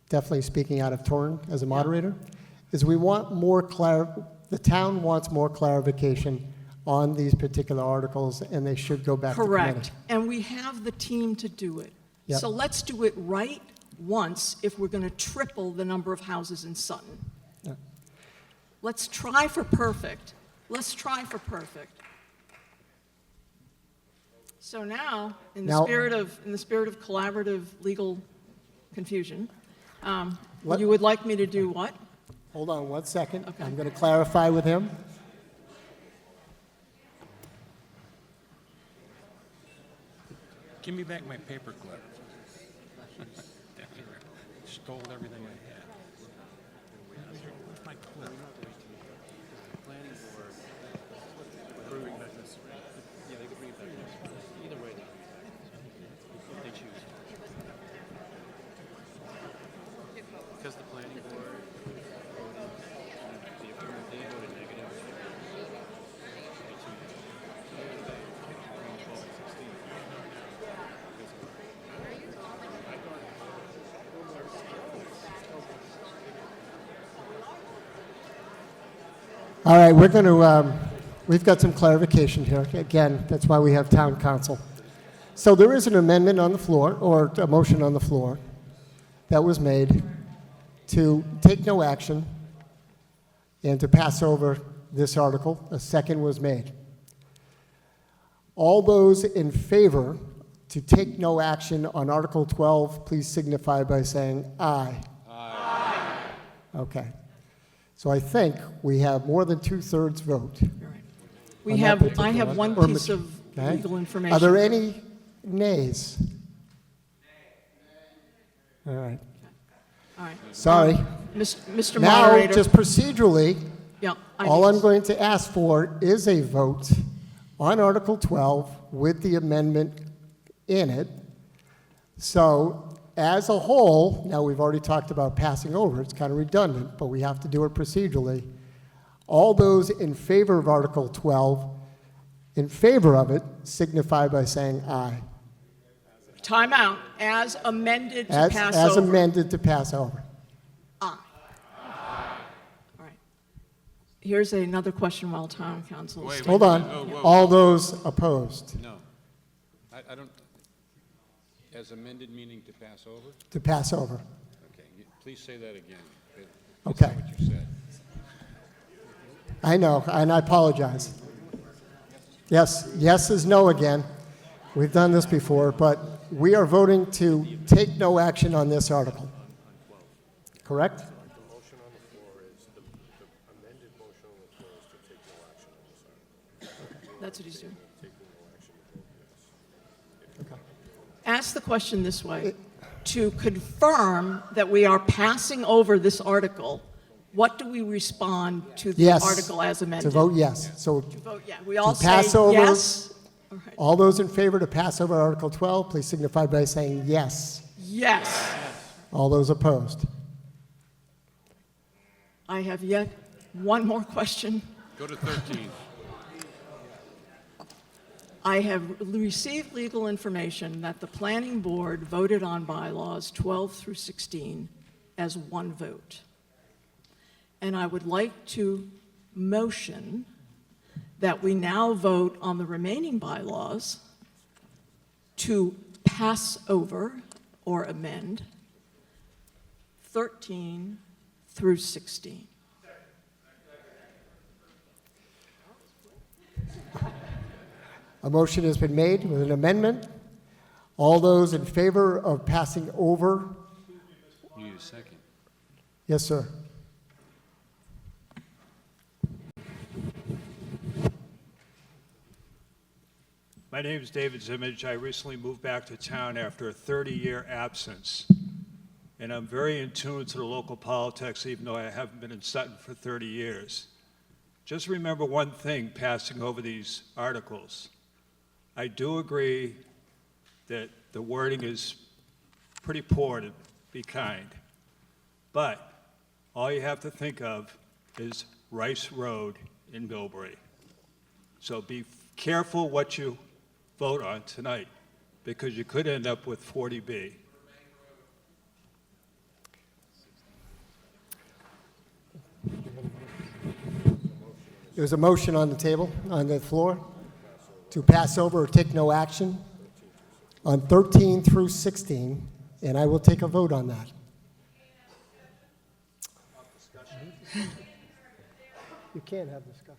definitely speaking out of turn as a moderator, is we want more the town wants more clarification on these particular articles, and they should go back to committee. Correct. And we have the team to do it. Yep. So let's do it right once if we're going to triple the number of houses in Sutton. Yeah. Let's try for perfect, let's try for perfect. So now, in Now- the spirit of collaborative legal confusion, What- you would like me to do what? Hold on one second. I'm going to clarify with him. Give me back my paperclip. Stole everything I had. Where's my clip? Planning board approving this. Yeah, they could bring it back next week. Either way, if they choose. Because the planning board voted, the affirmative, they voted negative. All right, we're going to, we've got some clarification here. Again, that's why we have town council. So there is an amendment on the floor, or a motion on the floor, that was made to take no action and to pass over this article. A second was made. All those in favor to take no action on Article 12, please signify by saying aye. Aye. Okay. So I think we have more than two-thirds vote. I on that have particular one Or piece ma- of okay. legal information. Are there any nays? All right. All right. Sorry. Mr. Now, Moderator. just procedurally, Yeah, all I'm going to ask for is a vote on Article 12 with the amendment in it. So, as a whole, now we've already talked about passing over, it's kind of redundant, but we have to do it procedurally. All those in favor of Article 12, in favor of it, signify by saying aye. Time out. As amended to As, pass as over. amended to pass over. Aye. All right. Here's another question while town council is. Hold on. All those opposed No. I don't, as amended meaning to pass over? to pass over. Okay, please say that again. Okay. That's not what you said. I know, and I apologize. Yes, yes is no again. We've done this before, but we are voting to take no action on this article. Correct? That's what he's doing. Ask the question this way. To confirm that we are passing over this article, what do we respond to the Yes. article as amended? To vote yes. So To vote yeah. We all to pass say over, yes. all those in favor to pass over Article 12, please signify by saying yes. Yes. All those opposed. I have yet one more question. Go to 13. I have received legal information that the planning board voted on bylaws 12 through 16 as one vote. And I would like to motion that we now vote on the remaining bylaws to pass over or amend 13 through 16. A motion has been made with an amendment. All those in favor of passing over? You need a second. Yes, sir. My name is David Zimmage. I recently moved back to town after a 30-year absence. And I'm very in tune to the local politics, even though I haven't been in Sutton for 30 years. Just remember one thing passing over these articles. I do agree that the wording is pretty poor, to be kind. But all you have to think of is Rice Road in Millbury. So be careful what you vote on tonight, because you could end up with 40B. There's a motion on the table, on the floor, to pass over or take no action on 13 through 16, and I will take a vote on that. You can't have discussion.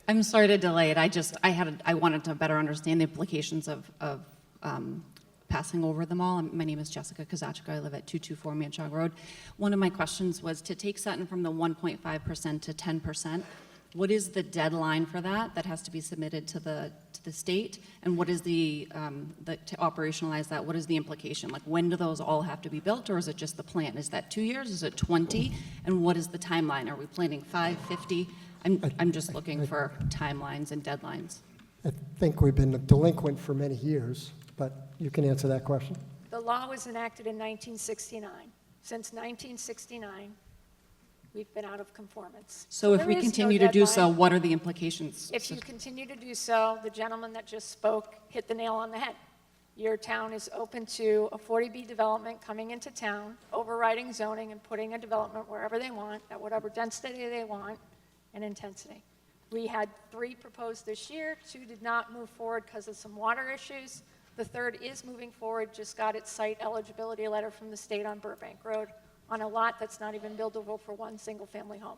I'm sorry to delay it. I wanted to better understand the implications of passing over them all. My name is Jessica Kozachka. I live at 224 Manchog Road. One of my questions was to take Sutton from the 1.5% to 10%. What is the deadline for that? That has to be submitted to the state, and what is to operationalize that? What is the implication? Like, when do those all have to be built, or is it just the plan? Is that 2 years? Is it 20? And what is the timeline? Are we planning 5, 50? I'm just looking for timelines and deadlines. I think we've been delinquent for many years, but you can answer that question. The law was enacted in 1969. Since 1969, we've been out of conformance. So if there we is no continue to do so, deadline. what are the implications? If you continue to do so, the gentleman that just spoke hit the nail on the head. Your town is open to a 40B development coming into town, overriding zoning and putting a development wherever they want, at whatever density they want and intensity. We had 3 proposed this year. 2 did not move forward because of some water issues. The 3rd is moving forward, just got its site eligibility letter from the state on Burbank Road on a lot that's not even buildable for 1 single-family home.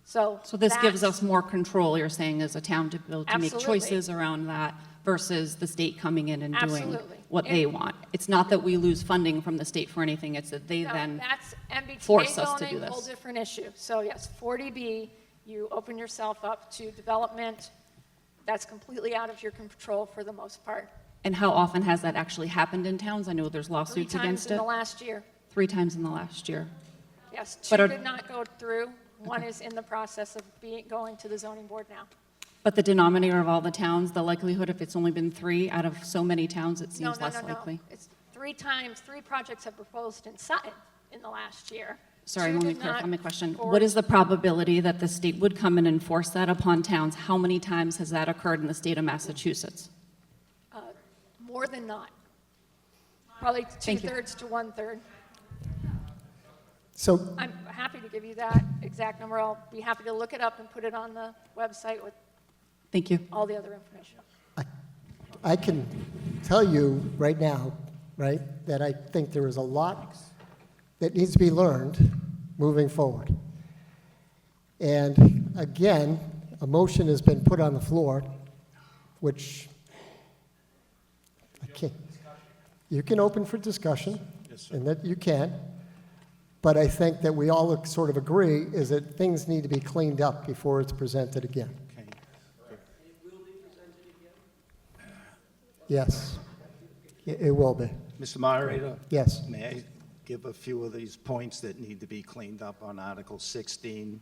So this gives us more control, you're saying, as a town to make Absolutely. choices around that versus the state coming in and doing Absolutely. what they want. It's not that we lose funding from the state for anything, it's that they No, then that's MBTA force us to do zoning, whole this. different issue. So yes, 40B, you open yourself up to development that's completely out of your control for the most part. And how often has that actually happened in towns? I know there's 3 lawsuits times against in it. the last year. 3 times in the last year. Yes, 2 But are- did not go through. 1 is in the process of going to the zoning board now. But the denominator of all the towns, the likelihood, if it's only been 3 out of so many towns, it No, seems no, less no, no. likely. It's 3 times, 3 projects have proposed in Sutton in the last year. Sorry, 2 let me did clarify not my question. forward. What is the probability that the state would come and enforce that upon towns? How many times has that occurred in the state of Massachusetts? More than not. Probably Thank you. 2/3 to 1/3. So I'm happy to give you that exact number. I'll be happy to look it up and put it on the website with Thank you. all the other information. I can tell you right now, right, that I think there is a lot that needs to be learned moving forward. And again, a motion has been put on the floor, which I can't. You can open for discussion, and that you can. But I think that we all sort of agree is that things need to be cleaned up before it's presented again. Yes, it will be. Mr. Moderator? Yes. May I give a few of these points that need to be cleaned up on Article 16?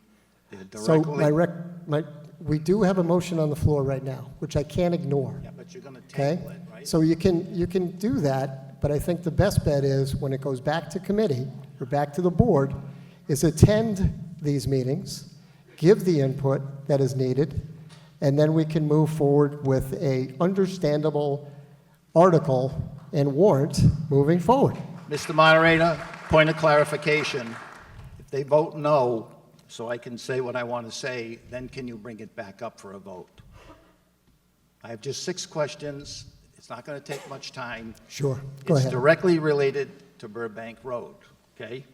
They're So directly- we do have a motion on the floor right now, which I can't ignore. Yeah, but you're going to Okay? table it, right? So you can do that, but I think the best bet is when it goes back to committee or back to the board, is attend these meetings, give the input that is needed, and then we can move forward with a understandable article and warrant moving forward. Mr. Moderator, point of clarification. If they vote no, so I can say what I want to say, then can you bring it back up for a vote? I have just 6 questions. It's not going to take much time. Sure, go ahead. It's directly related to Burbank Road, okay?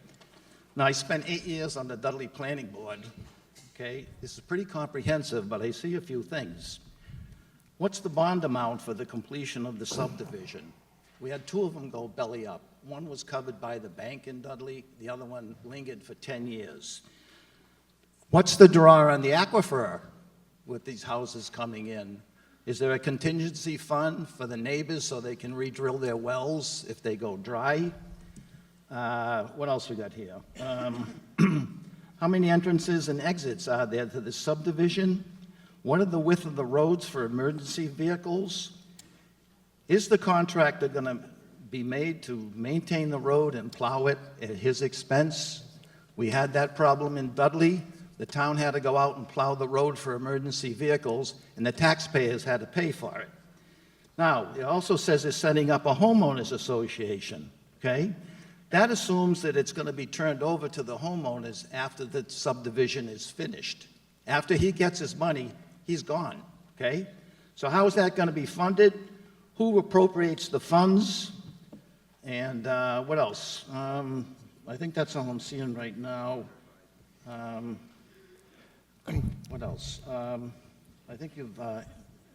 Now, I spent 8 years on the Dudley Planning Board, okay? This is pretty comprehensive, but I see a few things. What's the bond amount for the completion of the subdivision? We had 2 of them go belly up. One was covered by the bank in Dudley, the other one lingered for 10 years. What's the draw on the aquifer with these houses coming in? Is there a contingency fund for the neighbors so they can re-drill their wells if they go dry? What else we got here? How many entrances and exits are there to the subdivision? What are the width of the roads for emergency vehicles? Is the contractor going to be made to maintain the road and plow it at his expense? We had that problem in Dudley. The town had to go out and plow the road for emergency vehicles, and the taxpayers had to pay for it. Now, it also says it's setting up a homeowners association, okay? That assumes that it's going to be turned over to the homeowners after the subdivision is finished. After he gets his money, he's gone, okay? So how is that going to be funded? Who appropriates the funds? And what else? I think that's all I'm seeing right now. What else? I think you've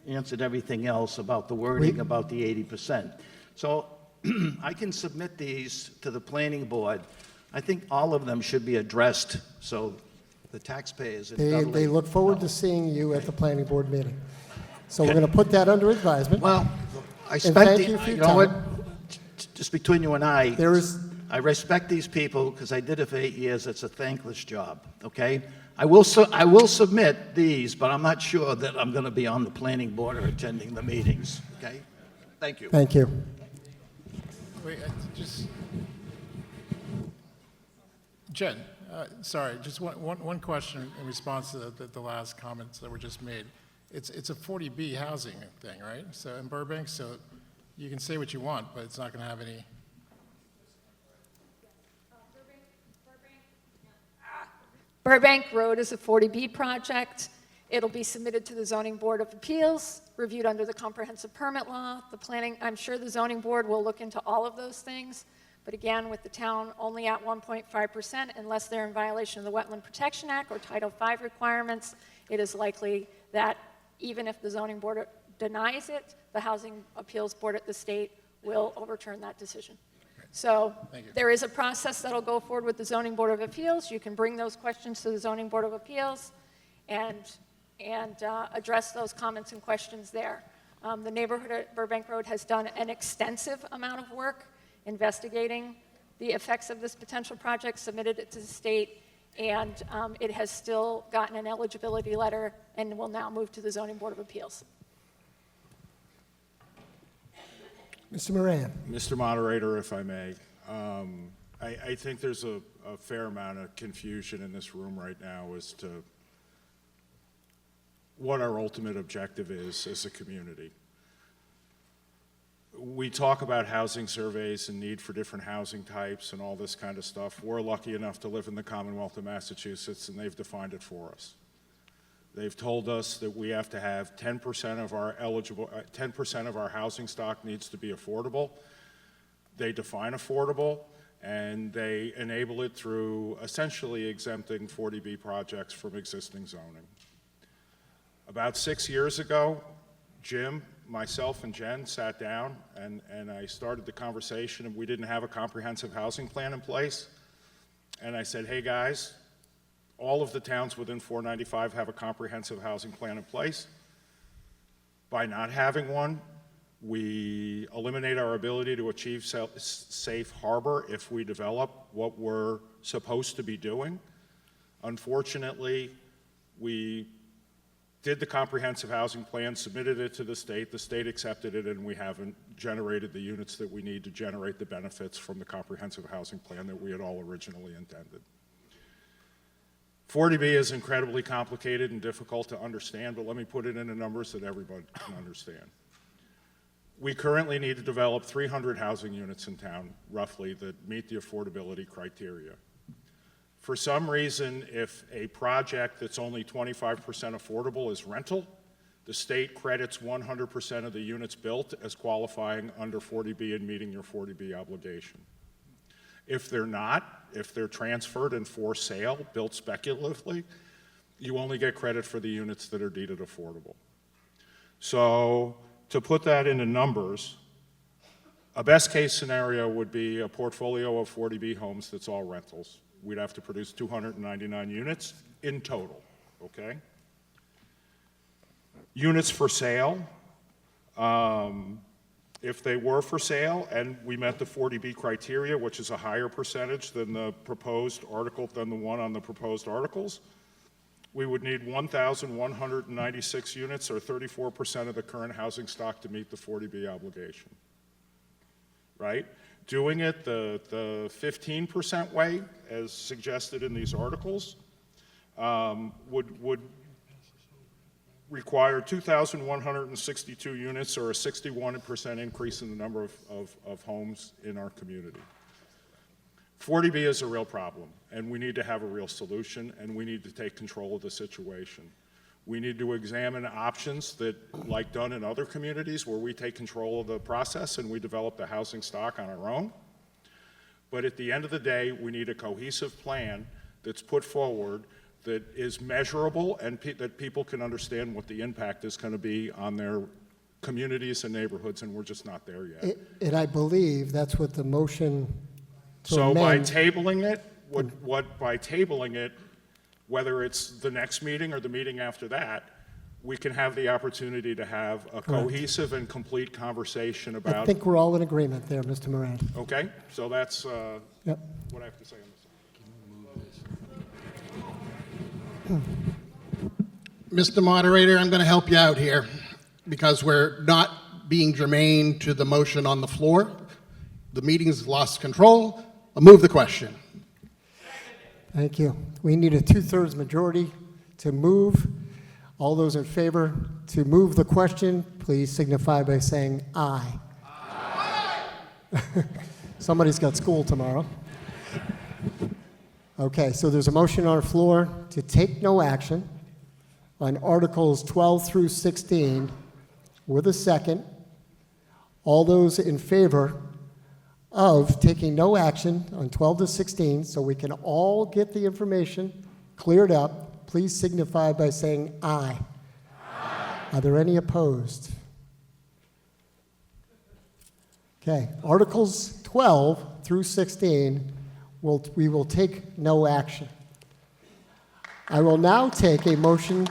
answered everything else about the wording about the 80%. So I can submit these to the planning board. I think all of them should be addressed, so the taxpayers in They Dudley look forward to seeing you at the planning board meeting. So we're going to put that under advisement. Well, I And respect thank you for you your know what? time. Just between you and I, There is- I respect these people because I did it for 8 years. It's a thankless job, okay? I will submit these, but I'm not sure that I'm going to be on the planning board or attending the meetings, okay? Thank you. Thank you. Wait, just, Jen, sorry, just one question in response to the last comments that were just made. It's a 40B housing thing, right? So in Burbank, so you can say what you want, but it's not going to have any. Burbank Road is a 40B project. It'll be submitted to the Zoning Board of Appeals, reviewed under the comprehensive permit law. The planning, I'm sure the zoning board will look into all of those things. But again, with the town only at 1.5%, unless they're in violation of the Wetland Protection Act or Title V requirements, it is likely that even if the zoning board denies it, the Housing Appeals Board at the state will overturn that decision. So there is a process that'll go forward with the Zoning Board of Appeals. You can bring those questions to the Zoning Board of Appeals and address those comments and questions there. The neighborhood at Burbank Road has done an extensive amount of work investigating the effects of this potential project, submitted it to the state, and it has still gotten an eligibility letter and will now move to the Zoning Board of Appeals. Mr. Moran. Mr. Moderator, if I may, I think there's a fair amount of confusion in this room right now as to what our ultimate objective is as a community. We talk about housing surveys and need for different housing types and all this kind of stuff. We're lucky enough to live in the Commonwealth of Massachusetts, and they've defined it for us. They've told us that we have to have 10% of our 10% of our housing stock needs to be affordable. They define affordable, and they enable it through essentially exempting 40B projects from existing zoning. About 6 years ago, Jim, myself, and Jen sat down, and I started the conversation, and we didn't have a comprehensive housing plan in place. And I said, hey guys, all of the towns within 495 have a comprehensive housing plan in place. By not having one, we eliminate our ability to achieve safe harbor if we develop what we're supposed to be doing. Unfortunately, we did the comprehensive housing plan, submitted it to the state accepted it, and we haven't generated the units that we need to generate the benefits from the comprehensive housing plan that we had all originally intended. 40B is incredibly complicated and difficult to understand, but let me put it into numbers that everybody can understand. We currently need to develop 300 housing units in town, roughly, that meet the affordability criteria. For some reason, if a project that's only 25% affordable is rental, the state credits 100% of the units built as qualifying under 40B and meeting your 40B obligation. If they're not, if they're transferred and for sale, built speculatively, you only get credit for the units that are deeded affordable. So to put that into numbers, a best case scenario would be a portfolio of 40B homes that's all rentals. We'd have to produce 299 units in total, okay? Units for sale, if they were for sale and we met the 40B criteria, which is a higher percentage than the proposed article, than the one on the proposed articles, we would need 1,196 units, or 34% of the current housing stock, to meet the 40B obligation, right? Doing it the 15% way, as suggested in these articles, would require 2,162 units, or a 61% increase in the number of homes in our community. 40B is a real problem, and we need to have a real solution, and we need to take control of the situation. We need to examine options that, like done in other communities, where we take control of the process and we develop the housing stock on our own. But at the end of the day, we need a cohesive plan that's put forward that is measurable and that people can understand what the impact is going to be on their communities and neighborhoods, and we're just not there yet. And I believe that's what the motion to So by amend. tabling it, by tabling it, whether it's the next meeting or the meeting after that, we can have the opportunity to have a cohesive and complete conversation I about. think we're all in agreement there, Mr. Moran. Okay, so that's Yep. what I have to say on this. Mr. Moderator, I'm going to help you out here because we're not being germane to the motion on the floor. The meeting's lost control. I'll move the question. Thank you. We need a two-thirds majority to move. All those in favor to move the question, please signify by saying aye. Somebody's got school tomorrow. Okay, so there's a motion on the floor to take no action on Articles 12 through 16 with a second. All those in favor of taking no action on 12 to 16 so we can all get the information cleared up, please signify by saying aye. Aye. Are there any opposed? Okay, Articles 12 through 16, we will take no action. I will now take a motion